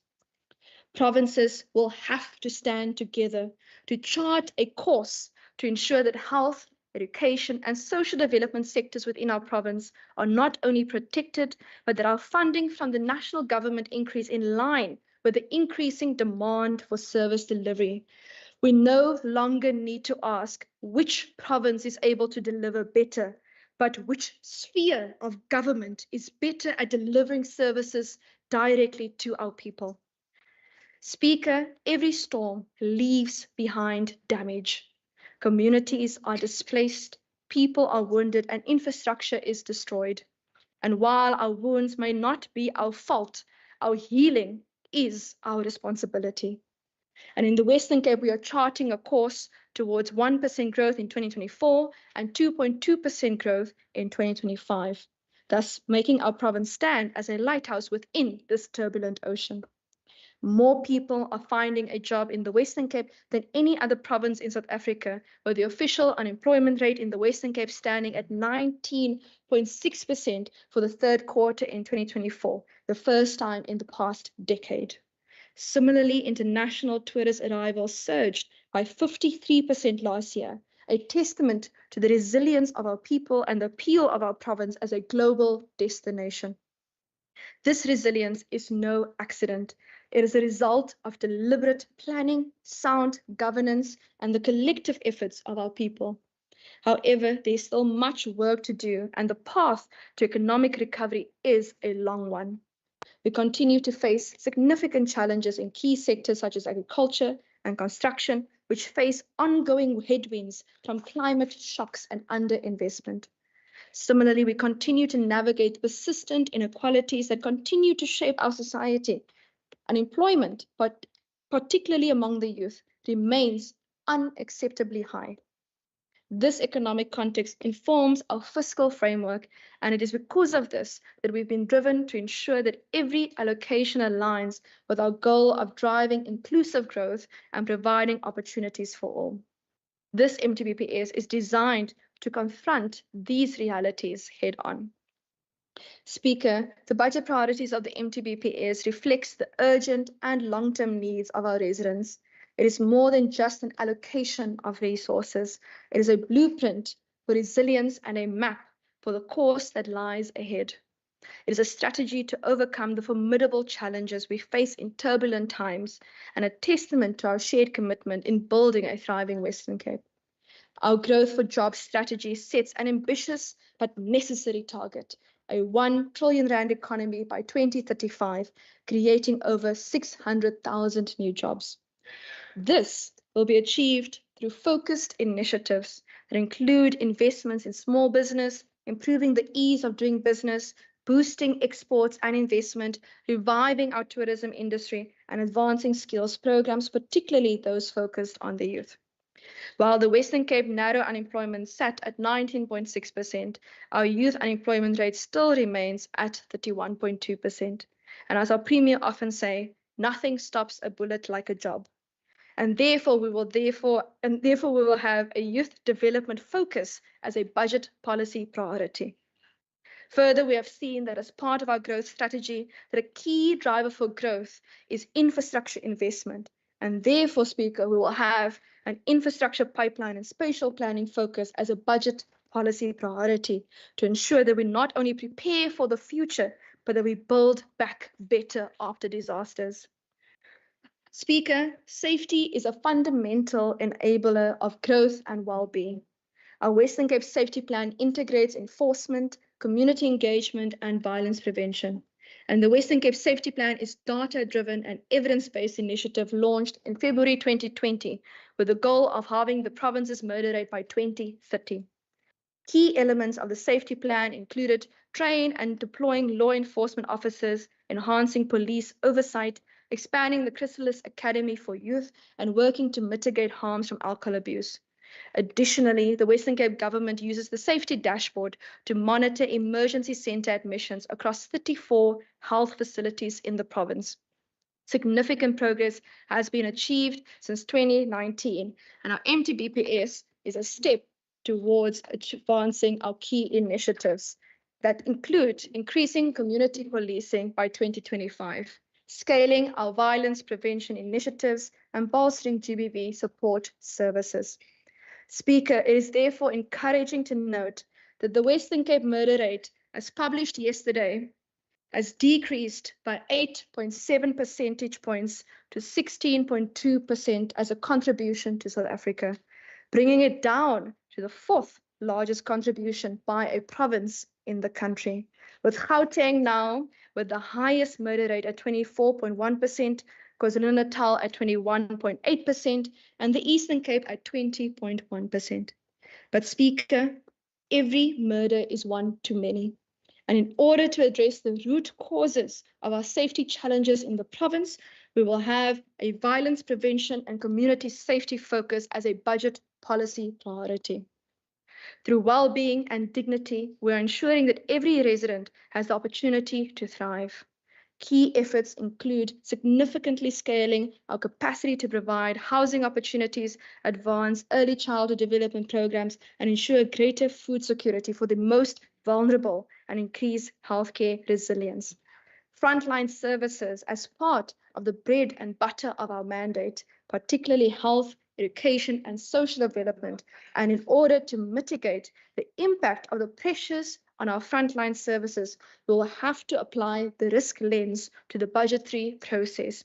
Provinces will have to stand together to chart a course to ensure that health, education, and social development sectors within our province are not only protected, but that our funding from the national government increase in line with the increasing demand for service delivery. We no longer need to ask which province is able to deliver better, but which sphere of government is better at delivering services directly to our people. Speaker, every storm leaves behind damage. Communities are displaced, people are wounded, and infrastructure is destroyed. And while our wounds may not be our fault, our healing is our responsibility. And in the Western Cape, we are charting a course towards 1% growth in 2024 and 2.2% growth in 2025, thus making our province stand as a lighthouse within this turbulent ocean. More people are finding a job in the Western Cape than any other province in South Africa, with the official unemployment rate in the Western Cape standing at 19.6% for the third quarter in 2024, the first time in the past decade. Similarly, international tourist arrivals surged by 53% last year, a testament to the resilience of our people and the appeal of our province as a global destination. This resilience is no accident. It is a result of deliberate planning, sound governance, and the collective efforts of our people. However, there's still much work to do, and the path to economic recovery is a long one. We continue to face significant challenges in key sectors such as agriculture and construction, which face ongoing headwinds from climate shocks and underinvestment. Similarly, we continue to navigate persistent inequalities that continue to shape our society. Unemployment, but particularly among the youth, remains unacceptably high. This economic context informs our fiscal framework, and it is because of this that we've been driven to ensure that every allocation aligns with our goal of driving inclusive growth and providing opportunities for all. This MTBPS is designed to confront these realities head-on. Speaker, the budget priorities of the MTBPS reflects the urgent and long-term needs of our residents. It is more than just an allocation of resources. It is a blueprint for resilience and a map for the course that lies ahead. It is a strategy to overcome the formidable challenges we face in turbulent times and a testament to our shared commitment in building a thriving Western Cape. Our Growth for Jobs strategy sets an ambitious but necessary target, a 1 trillion rand economy by 2035, creating over 600,000 new jobs. This will be achieved through focused initiatives that include investments in small business, improving the ease of doing business, boosting exports and investment, reviving our tourism industry, and advancing skills programs, particularly those focused on the youth. While the Western Cape narrow unemployment sat at 19.6%, our youth unemployment rate still remains at 31.2%. And as our Premier often say, nothing stops a bullet like a job. And therefore we will have a youth development focus as a budget policy priority. Further, we have seen that as part of our growth strategy, that a key driver for growth is infrastructure investment. And therefore, Speaker, we will have an infrastructure pipeline and spatial planning focus as a budget policy priority to ensure that we not only prepare for the future, but that we build back better after disasters. Speaker, safety is a fundamental enabler of growth and well-being. Our Western Cape Safety Plan integrates enforcement, community engagement, and violence prevention. And the Western Cape Safety Plan is data-driven and evidence-based initiative launched in February 2020 with the goal of halving the province's murder rate by 2030. Key elements of the safety plan included train and deploying law enforcement officers, enhancing police oversight, expanding the Chrysalis Academy for youth, and working to mitigate harms from alcohol abuse. Additionally, the Western Cape government uses the safety dashboard to monitor emergency centre admissions across 34 health facilities in the province. Significant progress has been achieved since 2019, and our MTBPS is a step towards advancing our key initiatives that include increasing community policing by 2025, scaling our violence prevention initiatives, and bolstering GBV support services. Speaker, it is therefore encouraging to note that the Western Cape murder rate, as published yesterday, has decreased by 8.7 percentage points to 16.2% as a contribution to South Africa, bringing it down to the fourth largest contribution by a province in the country, with Gauteng now with the highest murder rate at 24.1%, KwaZulu-Natal at 21.8%, and the Eastern Cape at 20.1%. But Speaker, every murder is one too many. And in order to address the root causes of our safety challenges in the province, we will have a violence prevention and community safety focus as a budget policy priority. Through well-being and dignity, we are ensuring that every resident has the opportunity to thrive. Key efforts include significantly scaling our capacity to provide housing opportunities, advance early childhood development programs, and ensure greater food security for the most vulnerable and increase healthcare resilience. Frontline services as part of the bread and butter of our mandate, particularly health, education, and social development, and in order to mitigate the impact of the pressures on our frontline services, we will have to apply the risk lens to the budgetary process,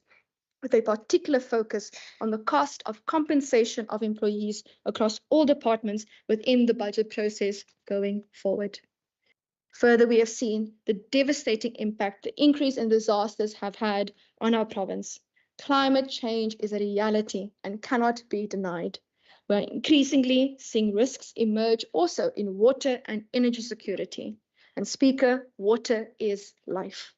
with a particular focus on the cost of compensation of employees across all departments within the budget process going forward. Further, we have seen the devastating impact the increase in disasters have had on our province. Climate change is a reality and cannot be denied. We're increasingly seeing risks emerge also in water and energy security. And Speaker, water is life.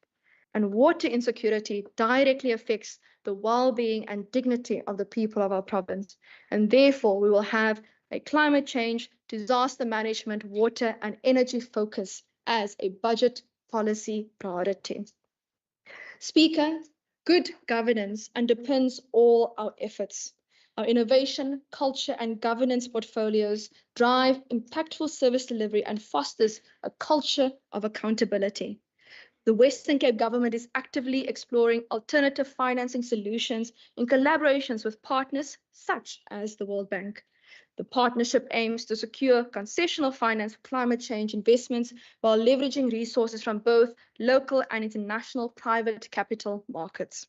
And water insecurity directly affects the well-being and dignity of the people of our province. And therefore, we will have a climate change, disaster management, water and energy focus as a budget policy priority. Speaker, good governance underpins all our efforts. Our innovation, culture, and governance portfolios drive impactful service delivery and fosters a culture of accountability. The Western Cape government is actively exploring alternative financing solutions in collaborations with partners such as the World Bank. The partnership aims to secure concessional finance for climate change investments while leveraging resources from both local and international private capital markets.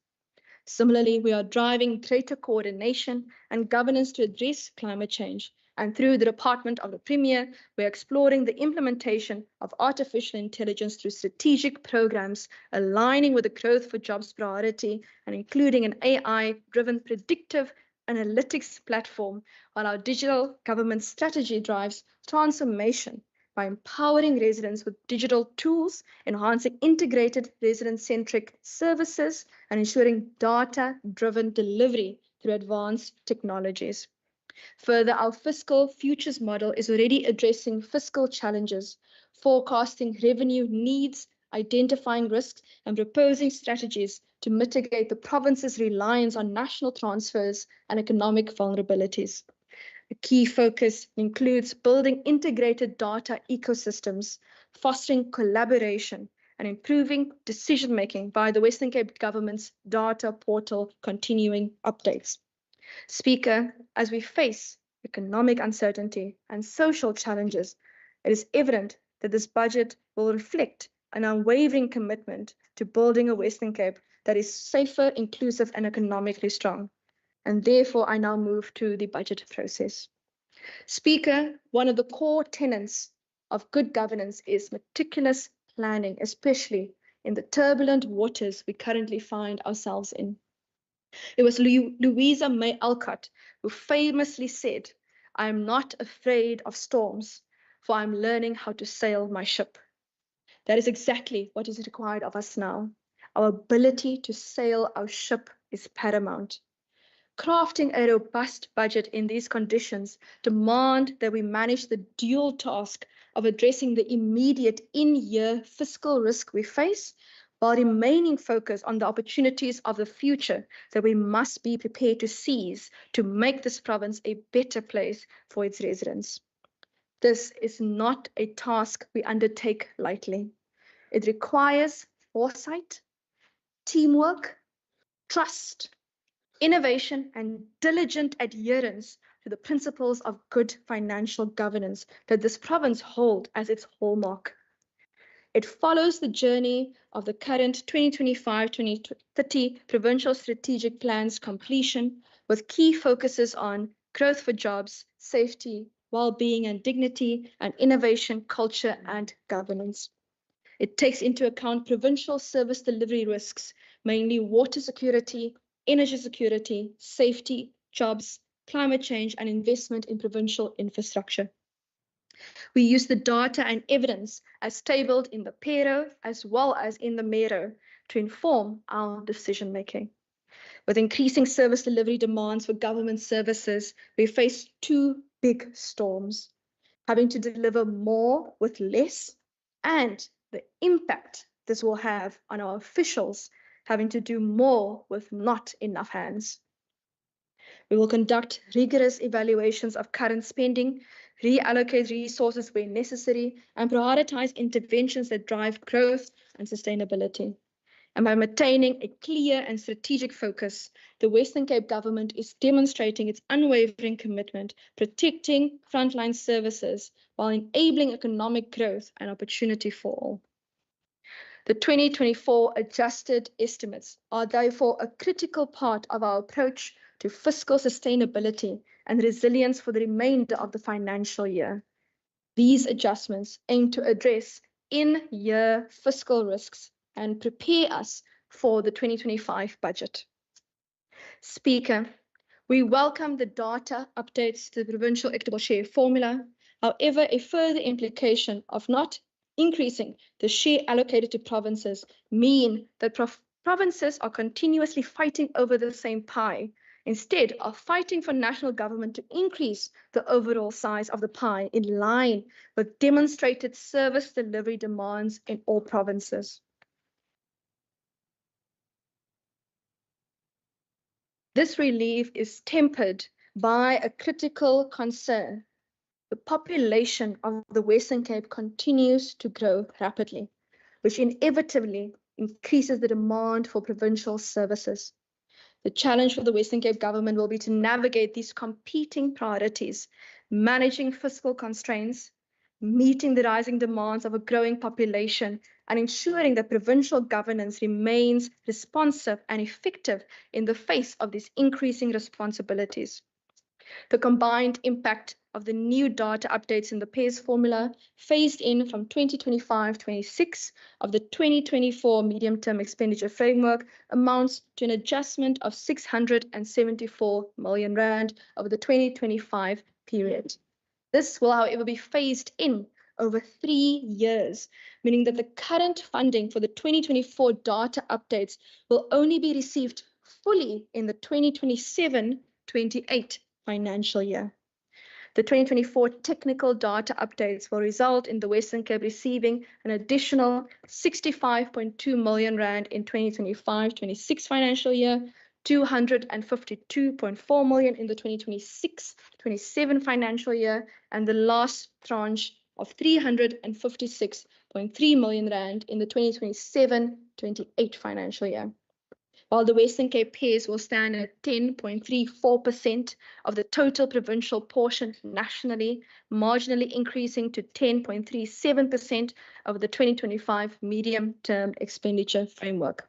Similarly, we are driving greater coordination and governance to address climate change. And through the Department of the Premier, we're exploring the implementation of artificial intelligence through strategic programs aligning with the growth for jobs priority and including an AI-driven predictive analytics platform, while our digital government strategy drives transformation by empowering residents with digital tools, enhancing integrated resident-centric services, and ensuring data-driven delivery through advanced technologies. Further, our fiscal futures model is already addressing fiscal challenges, forecasting revenue needs, identifying risks, and proposing strategies to mitigate the province's reliance on national transfers and economic vulnerabilities. A key focus includes building integrated data ecosystems, fostering collaboration, and improving decision-making by the Western Cape government's data portal continuing updates. Speaker, as we face economic uncertainty and social challenges, it is evident that this budget will reflect an unwavering commitment to building a Western Cape that is safer, inclusive, and economically strong. And therefore, I now move to the budget process. Speaker, one of the core tenets of good governance is meticulous planning, especially in the turbulent waters we currently find ourselves in. It was Louisa May Alcott who famously said, "I am not afraid of storms, for I am learning how to sail my ship." That is exactly what is required of us now. Our ability to sail our ship is paramount. Crafting a robust budget in these conditions demand that we manage the dual task of addressing the immediate in-year fiscal risk we face, while remaining focused on the opportunities of the future that we must be prepared to seize to make this province a better place for its residents. This is not a task we undertake lightly. It requires foresight, teamwork, trust, innovation, and diligent adherence to the principles of good financial governance that this province holds as its hallmark. It follows the journey of the current 2025-2030 Provincial Strategic Plan's completion, with key focuses on growth for jobs, safety, well-being and dignity, and innovation, culture, and governance. It takes into account provincial service delivery risks, mainly water security, energy security, safety, jobs, climate change, and investment in provincial infrastructure. We use the data and evidence as tabled in the PERO as well as in the MERO to inform our decision-making. With increasing service delivery demands for government services, we face two big storms: having to deliver more with less, and the impact this will have on our officials having to do more with not enough hands. We will conduct rigorous evaluations of current spending, reallocate resources where necessary, and prioritize interventions that drive growth and sustainability. And by maintaining a clear and strategic focus, the Western Cape government is demonstrating its unwavering commitment, protecting frontline services while enabling economic growth and opportunity for all. The 2024 adjusted estimates are therefore a critical part of our approach to fiscal sustainability and resilience for the remainder of the financial year. These adjustments aim to address in-year fiscal risks and prepare us for the 2025 budget. Speaker, we welcome the data updates to the provincial equitable share formula. However, a further implication of not increasing the share allocated to provinces mean that provinces are continuously fighting over the same pie, instead of fighting for national government to increase the overall size of the pie in line with demonstrated service delivery demands in all provinces. This relief is tempered by a critical concern. The population of the Western Cape continues to grow rapidly, which inevitably increases the demand for provincial services. The challenge for the Western Cape government will be to navigate these competing priorities, managing fiscal constraints, meeting the rising demands of a growing population, and ensuring that provincial governance remains responsive and effective in the face of these increasing responsibilities. The combined impact of the new data updates in the PAYS formula phased in from 2025-26 of the 2024 medium-term expenditure framework amounts to an adjustment of 674 million rand over the 2025 period. This will, however, be phased in over 3 years, meaning that the current funding for the 2024 data updates will only be received fully in the 2027-28 financial year. The 2024 technical data updates will result in the Western Cape receiving an additional 65.2 million rand in 2025-26 financial year, 252.4 million in the 2026-27 financial year, and the last tranche of 356.3 million rand in the 2027-28 financial year. While the Western Cape PAYS will stand at 10.34% of the total provincial portion nationally, marginally increasing to 10.37% of the 2025 medium-term expenditure framework.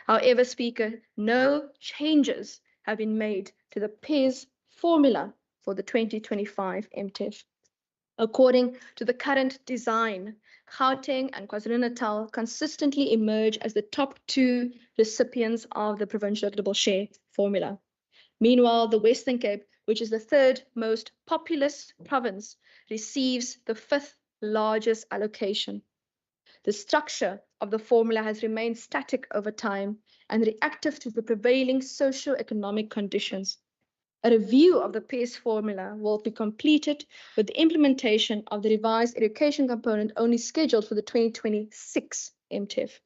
However, Speaker, no changes have been made to the PAYS formula for the 2025 MTEF. According to the current design, Gauteng and KwaZulu-Natal consistently emerge as the top 2 recipients of the provincial equitable share formula. Meanwhile, the Western Cape, which is the 3rd most populous province, receives the 5th largest allocation. The structure of the formula has remained static over time and reactive to the prevailing socio-economic conditions. A review of the PAYS formula will be completed with the implementation of the revised education component only scheduled for the 2026 MTEF.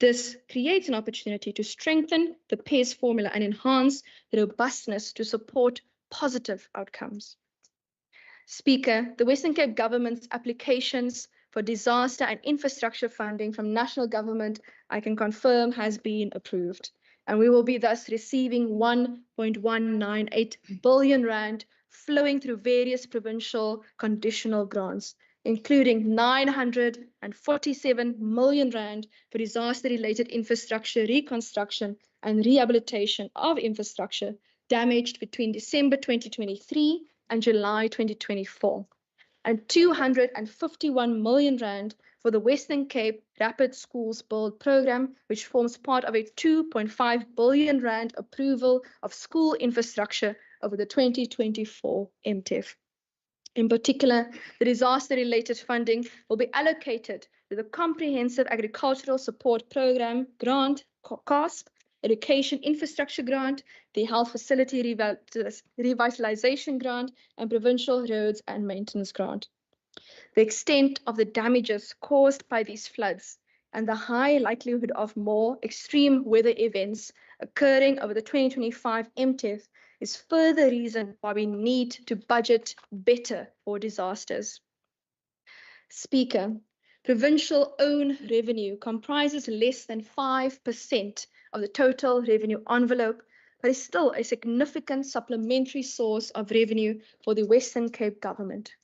This creates an opportunity to strengthen the PAYS formula and enhance the robustness to support positive outcomes. Speaker, the Western Cape government's applications for disaster and infrastructure funding from national government, I can confirm, has been approved. And we will be thus receiving 1.198 billion rand flowing through various provincial conditional grants, including 947 million rand for disaster-related infrastructure reconstruction and rehabilitation of infrastructure damaged between December 2023 and July 2024, and 251 million rand for the Western Cape Rapid Schools Build program, which forms part of a 2.5 billion rand approval of school infrastructure over the 2024 MTEF. In particular, the disaster-related funding will be allocated to the Comprehensive Agricultural Support Program grant, CASP, Education Infrastructure Grant, the Health Facility Revitalization Grant, and Provincial Roads and Maintenance Grant. The extent of the damages caused by these floods and the high likelihood of more extreme weather events occurring over the 2025 MTEF is further reason why we need to budget better for disasters. Speaker, provincial own revenue comprises less than 5% of the total revenue envelope, but is still a significant supplementary source of revenue for the Western Cape government.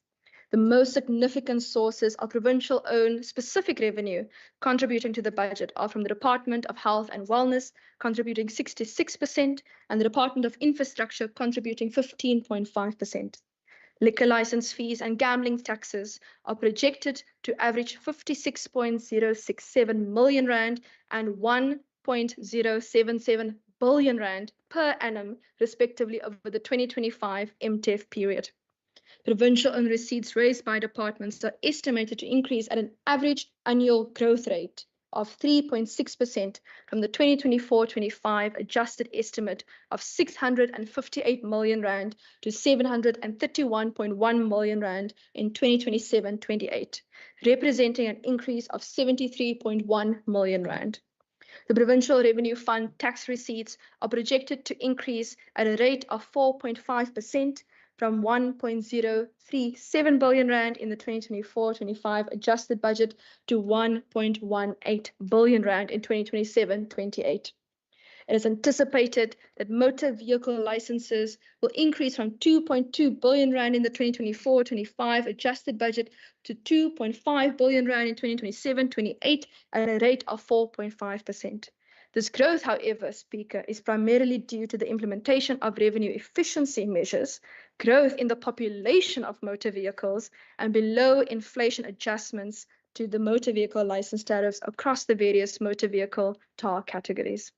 The most significant sources of provincial-owned specific revenue contributing to the budget are from the Department of Health and Wellness, contributing 66%, and the Department of Infrastructure, contributing 15.5%. Liquor license fees and gambling taxes are projected to average 56.067 million rand and 1.077 billion rand per annum, respectively, over the 2025 MTEF period. Provincial owned receipts raised by departments are estimated to increase at an average annual growth rate of 3.6% from the 2024-25 adjusted estimate of 658 million rand to 731.1 million rand in 2027-28, representing an increase of 73.1 million rand. The Provincial Revenue Fund tax receipts are projected to increase at a rate of 4.5% from 1.037 billion rand in the 2024-25 adjusted budget to 1.18 billion rand in 2027-28. It is anticipated that motor vehicle licenses will increase from 2.2 billion rand in the 2024-25 adjusted budget to 2.5 billion rand in 2027-28 at a rate of 4.5%. This growth, however, Speaker, is primarily due to the implementation of revenue efficiency measures, growth in the population of motor vehicles, and below inflation adjustments to the motor vehicle license tariffs across the various motor vehicle TAR categories.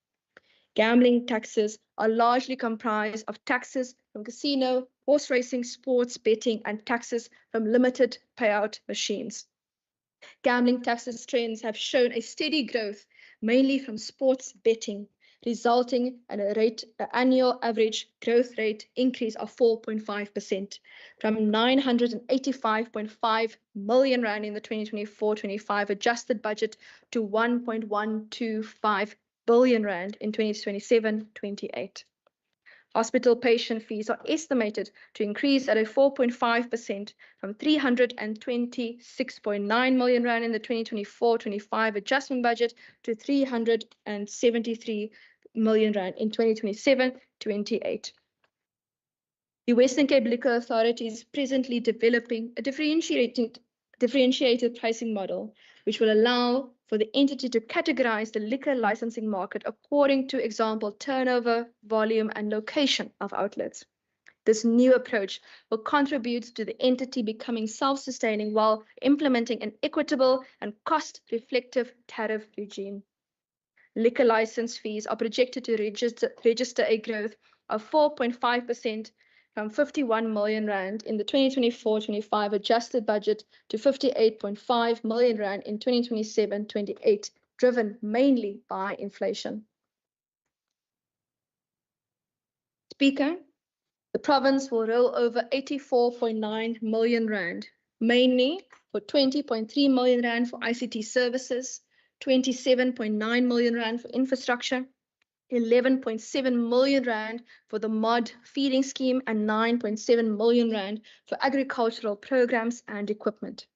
Gambling taxes are largely comprised of taxes from casino, horse racing, sports betting, and taxes from limited payout machines. Gambling taxes trends have shown a steady growth, mainly from sports betting, resulting in an annual average growth rate increase of 4.5%, from 985.5 million rand in the 2024-25 adjusted budget to 1.125 billion rand in 2027-28. Hospital patient fees are estimated to increase at a 4.5% from 326.9 million rand in the 2024-25 adjustment budget to 373 million rand in 2027-28. The Western Cape Liquor Authority is presently developing a differentiated pricing model, which will allow for the entity to categorize the liquor licensing market according to example turnover, volume, and location of outlets. This new approach will contribute to the entity becoming self-sustaining while implementing an equitable and cost-reflective tariff regime. Liquor license fees are projected to register a growth of 4.5% from 51 million rand in the 2024-25 adjusted budget to 58.5 million rand in 2027-28, driven mainly by inflation. Speaker, the province will roll over 84.9 million rand, mainly for 20.3 million rand for ICT services, 27.9 million rand for infrastructure, 11.7 million rand for the MOD feeding scheme, and 9.7 million rand for agricultural programs and equipment.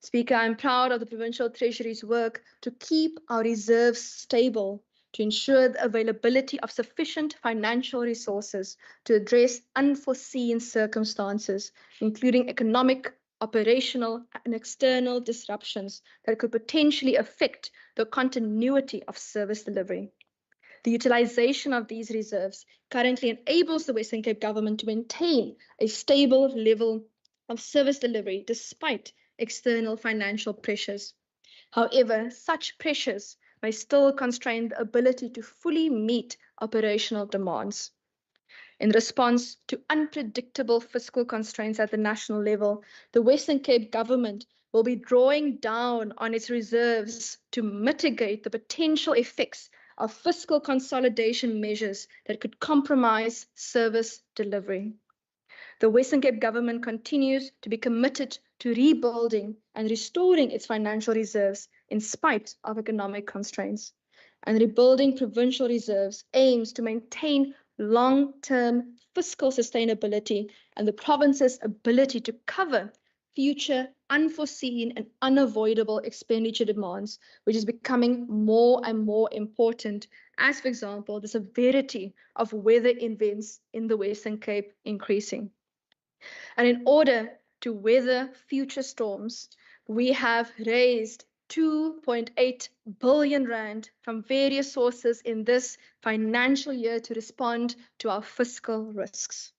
Speaker, I'm proud of the Provincial Treasury's work to keep our reserves stable, to ensure the availability of sufficient financial resources to address unforeseen circumstances, including economic, operational, and external disruptions that could potentially affect the continuity of service delivery. The utilization of these reserves currently enables the Western Cape government to maintain a stable level of service delivery despite external financial pressures. However, such pressures may still constrain the ability to fully meet operational demands. In response to unpredictable fiscal constraints at the national level, the Western Cape government will be drawing down on its reserves to mitigate the potential effects of fiscal consolidation measures that could compromise service delivery. The Western Cape government continues to be committed to rebuilding and restoring its financial reserves in spite of economic constraints. And rebuilding provincial reserves aims to maintain long-term fiscal sustainability and the province's ability to cover future unforeseen and unavoidable expenditure demands, which is becoming more and more important as, for example, the severity of weather events in the Western Cape increasing. And in order to weather future storms, we have raised 2.8 billion rand from various sources in this financial year to respond to our fiscal risks.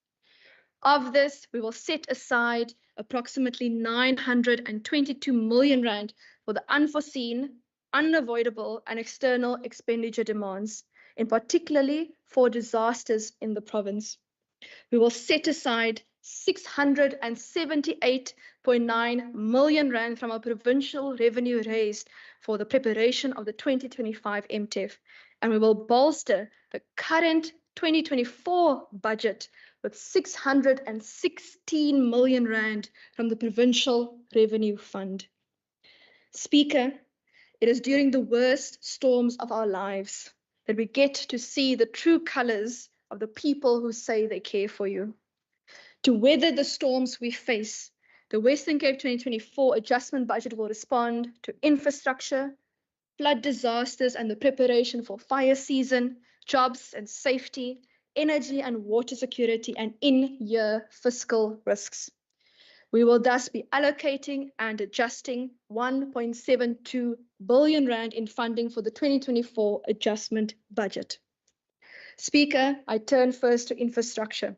Of this, we will set aside approximately 922 million rand for the unforeseen, unavoidable, and external expenditure demands, in particularly for disasters in the province. We will set aside 678.9 million rand from our provincial revenue raised for the preparation of the 2025 MTEF, and we will bolster the current 2024 budget with 616 million rand from the Provincial Revenue Fund. Speaker, It is during the worst storms of our lives that we get to see the true colors of the people who say they care for you. To weather the storms we face, the Western Cape 2024 adjustment budget will respond to infrastructure, flood disasters and the preparation for fire season, jobs and safety, energy and water security, and in-year fiscal risks. We will thus be allocating and adjusting 1.72 billion rand in funding for the 2024 adjustment budget. Speaker, I turn first to infrastructure.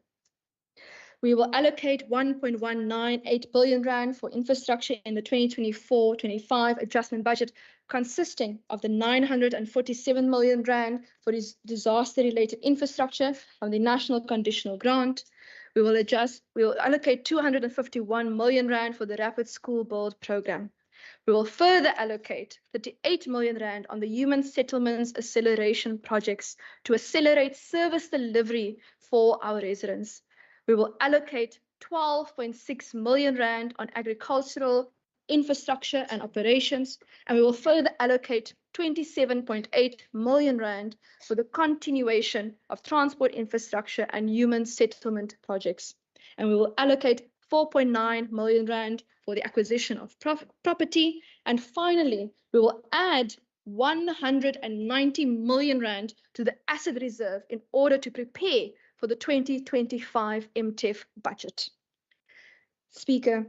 We will allocate 1.198 billion rand for infrastructure in the 2024-25 adjustment budget, consisting of the 947 million rand for disaster-related infrastructure from the National Conditional Grant. We will allocate 251 million rand for the Rapid School Build program. We will further allocate 38 million rand on the Human Settlements Acceleration projects to accelerate service delivery for our residents. We will allocate 12.6 million rand on agricultural infrastructure and operations, and we will further allocate 27.8 million rand for the continuation of transport infrastructure and human settlement projects. And we will allocate 4.9 million rand for the acquisition of property. And finally, we will add 190 million rand to the asset reserve in order to prepare for the 2025 MTEF budget. Speaker,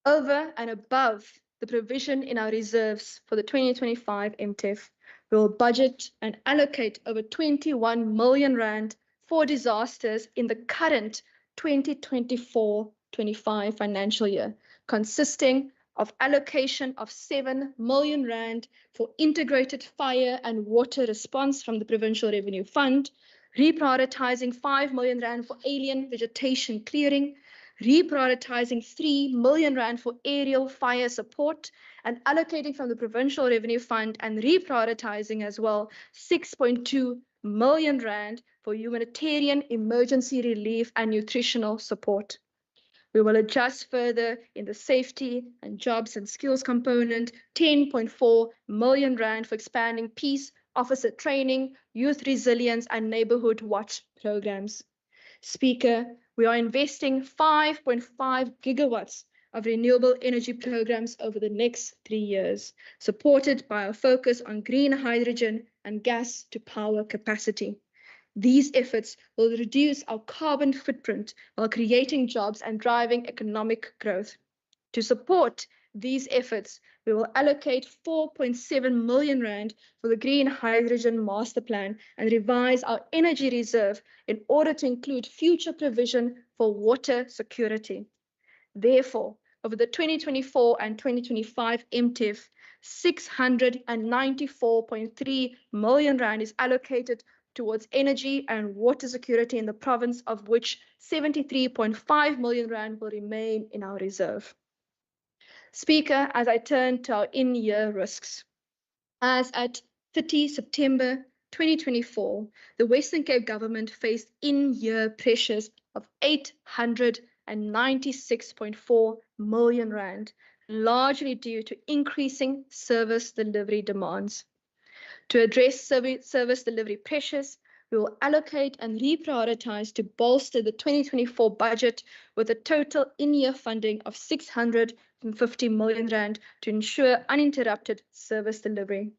over and above the provision in our reserves for the 2025 MTEF, we will budget and allocate over 21 million rand for disasters in the current 2024-25 financial year, consisting of allocation of 7 million rand for integrated fire and water response from the Provincial Revenue Fund, reprioritizing 5 million rand for alien vegetation clearing, reprioritizing 3 million rand for aerial fire support, and allocating from the Provincial Revenue Fund and reprioritizing as well 6.2 million rand for humanitarian emergency relief and nutritional support. We will adjust further in the safety and jobs and skills component, 10.4 million rand for expanding peace officer training, youth resilience, and neighborhood watch programs. Speaker, we are investing 5.5 gigawatts of renewable energy programs over the next 3 years, supported by a focus on green hydrogen and gas to power capacity. These efforts will reduce our carbon footprint while creating jobs and driving economic growth. To support these efforts, we will allocate 4.7 million rand for the Green Hydrogen Master Plan and revise our energy reserve in order to include future provision for water security. Therefore, over the 2024 and 2025 MTEF, 694.3 million rand is allocated towards energy and water security in the province, of which 73.5 million rand will remain in our reserve. Speaker, as I turn to our in-year risks. As at 30 September 2024, the Western Cape government faced in-year pressures of 896.4 million rand, largely due to increasing service delivery demands. To address service delivery pressures, we will allocate and reprioritize to bolster the 2024 budget with a total in-year funding of 650 million rand to ensure uninterrupted service delivery.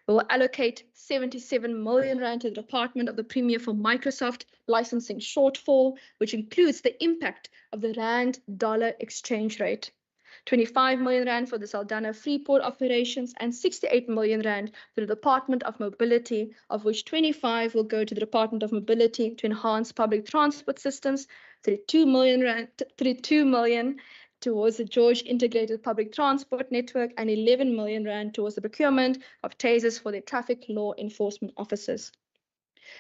We will allocate 77 million rand to the Department of the Premier for Microsoft licensing shortfall, which includes the impact of the rand-dollar exchange rate. 25 million rand for the Saldanha Freeport operations and 68 million rand to the Department of Mobility, of which 25 will go to the Department of Mobility to enhance public transport systems, 32 million towards the George Integrated Public Transport Network, and 11 million rand towards the procurement of tasers for the traffic law enforcement officers.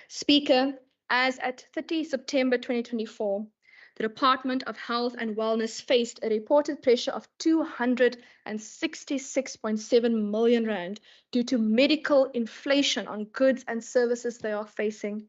Speaker, as at 30 September 2024, the Department of Health and Wellness faced a reported pressure of 266.7 million rand due to medical inflation on goods and services they are facing.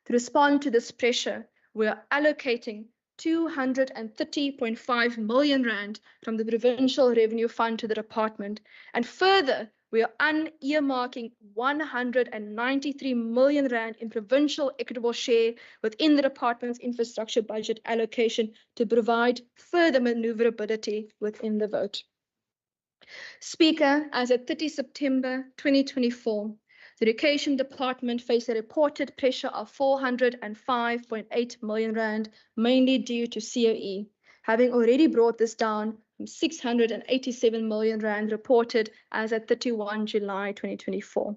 To respond to this pressure, we are allocating 230.5 million rand from the Provincial Revenue Fund to the department. And further, we are unearmarking 193 million rand in provincial equitable share within the department's infrastructure budget allocation to provide further maneuverability within the vote. Speaker, as at 30 September 2024, the Education Department faced a reported pressure of 405.8 million rand, mainly due to COE, having already brought this down from 687 million rand reported as at 31 July 2024.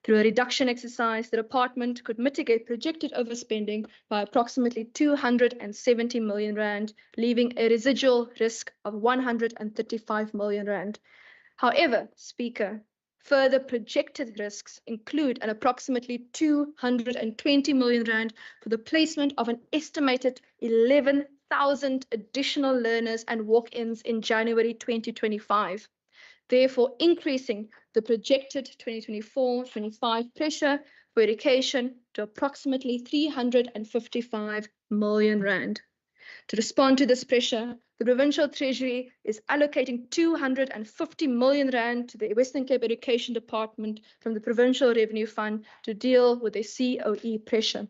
Through a reduction exercise, the department could mitigate projected overspending by approximately 270 million rand, leaving a residual risk of 135 million rand. However, Speaker, further projected risks include an approximately 220 million rand for the placement of an estimated 11,000 additional learners and walk-ins in January 2025, therefore increasing the projected 2024-25 pressure for education to approximately 355 million rand. To respond to this pressure, the Provincial Treasury is allocating 250 million rand to the Western Cape Education Department from the Provincial Revenue Fund to deal with the COE pressure.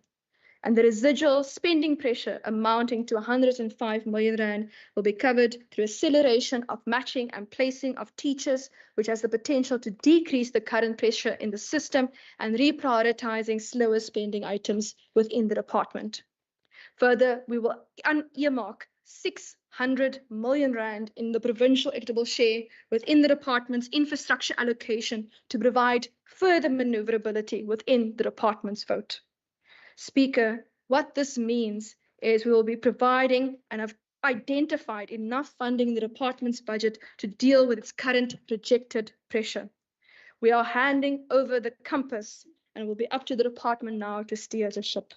And the residual spending pressure amounting to 105 million rand will be covered through acceleration of matching and placing of teachers, which has the potential to decrease the current pressure in the system, and reprioritizing slower spending items within the department. Further, we will earmark 600 million rand in the provincial equitable share within the department's infrastructure allocation to provide further maneuverability within the department's vote. Speaker, what this means is we will be providing and have identified enough funding in the department's budget to deal with its current projected pressure. We are handing over the compass, and it will be up to the department now to steer the ship.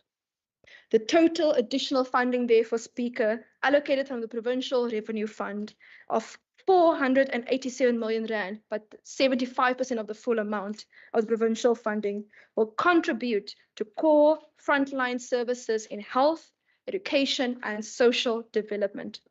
The total additional funding, therefore, Speaker, allocated from the Provincial Revenue Fund of 487 million rand, but 75% of the full amount of the provincial funding will contribute to core frontline services in health, education, and social development.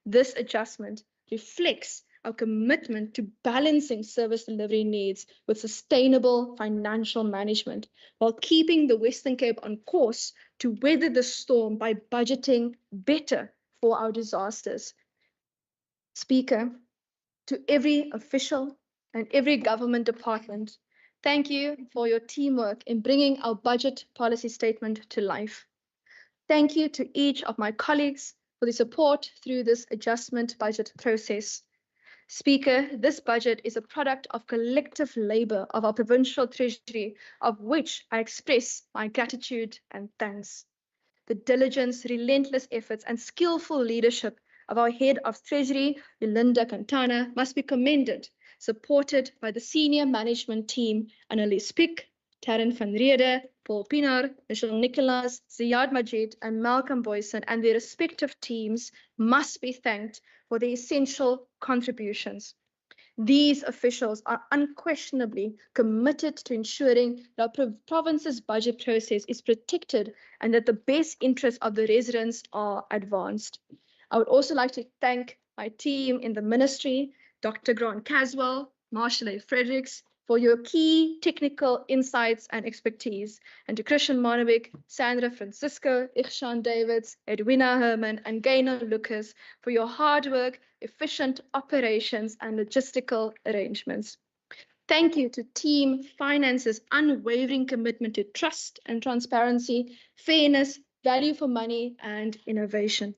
This adjustment reflects our commitment to balancing service delivery needs with sustainable financial management, while keeping the Western Cape on course to weather the storm by budgeting better for our disasters. Speaker, to every official and every government department, thank you for your teamwork in bringing our budget policy statement to life. Thank you to each of my colleagues for the support through this adjustment budget process. Speaker, this budget is a product of collective labor of our Provincial Treasury, of which I express my gratitude and thanks. The diligence, relentless efforts, and skillful leadership of our Head of Treasury, Yolanda Cantana, must be commended, supported by the senior management team, Annelies Pick, Taryn van Rede, Paul Pienaar, Michelle Nicholas, Ziad Majid, and Malcolm Boyson, and their respective teams must be thanked for their essential contributions. These officials are unquestionably committed to ensuring that our province's budget process is protected and that the best interests of the residents are advanced. I would also like to thank my team in the ministry, Dr. Grant Caswell, Marshall A. Fredericks, for your key technical insights and expertise, and to Christian Monowik, Sandra Francisco, Ikshan Davids, Edwina Herman, and Gaynor Lucas for your hard work, efficient operations, and logistical arrangements. Thank you to Team Finance's unwavering commitment to trust and transparency, fairness, value for money, and innovation.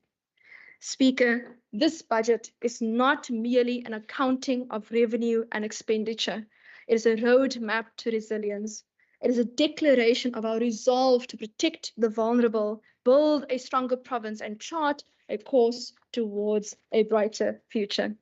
Speaker, this budget is not merely an accounting of revenue and expenditure. It is a roadmap to resilience. It is a declaration of our resolve to protect the vulnerable, build a stronger province, and chart a course towards a brighter future.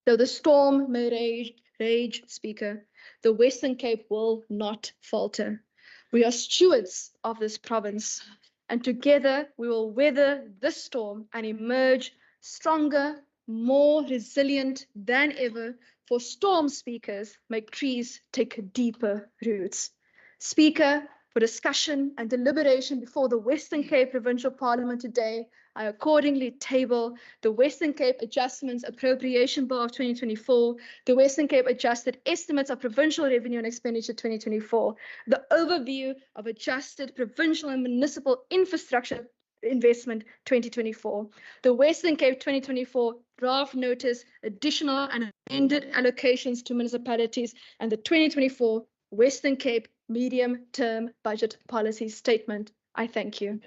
Though the storm may rage, Speaker, the Western Cape will not falter. We are stewards of this province, and together we will weather this storm and emerge stronger, more resilient than ever, for storm, Speakers, make trees take deeper roots. Speaker, for discussion and deliberation before the Western Cape Provincial Parliament today, I accordingly table the Western Cape Adjustments Appropriation Bill of 2024, the Western Cape Adjusted Estimates of Provincial Revenue and Expenditure 2024, the overview of adjusted provincial and municipal infrastructure investment 2024, the Western Cape 2024 draft notice, additional and amended allocations to municipalities, and the 2024 Western Cape medium-term budget policy statement. I thank you.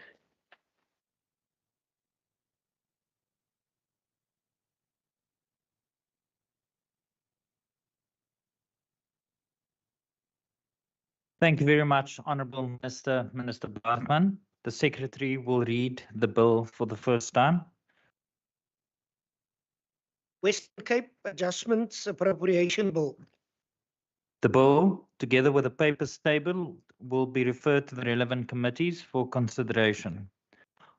Thank you very much, Honourable Minister Bachman. The Secretary will read the bill for the first time. Western Cape Adjustments Appropriation Bill. The bill, together with the papers tabled, will be referred to the relevant committees for consideration.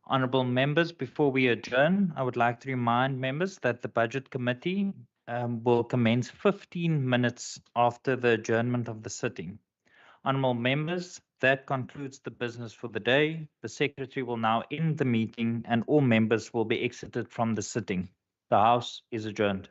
Honourable members, before we adjourn, I would like to remind members that the Budget Committee will commence 15 minutes after the adjournment of the sitting. Honourable members, that concludes the business for the day. The Secretary will now end the meeting and all members will be exited from the sitting. The House is adjourned.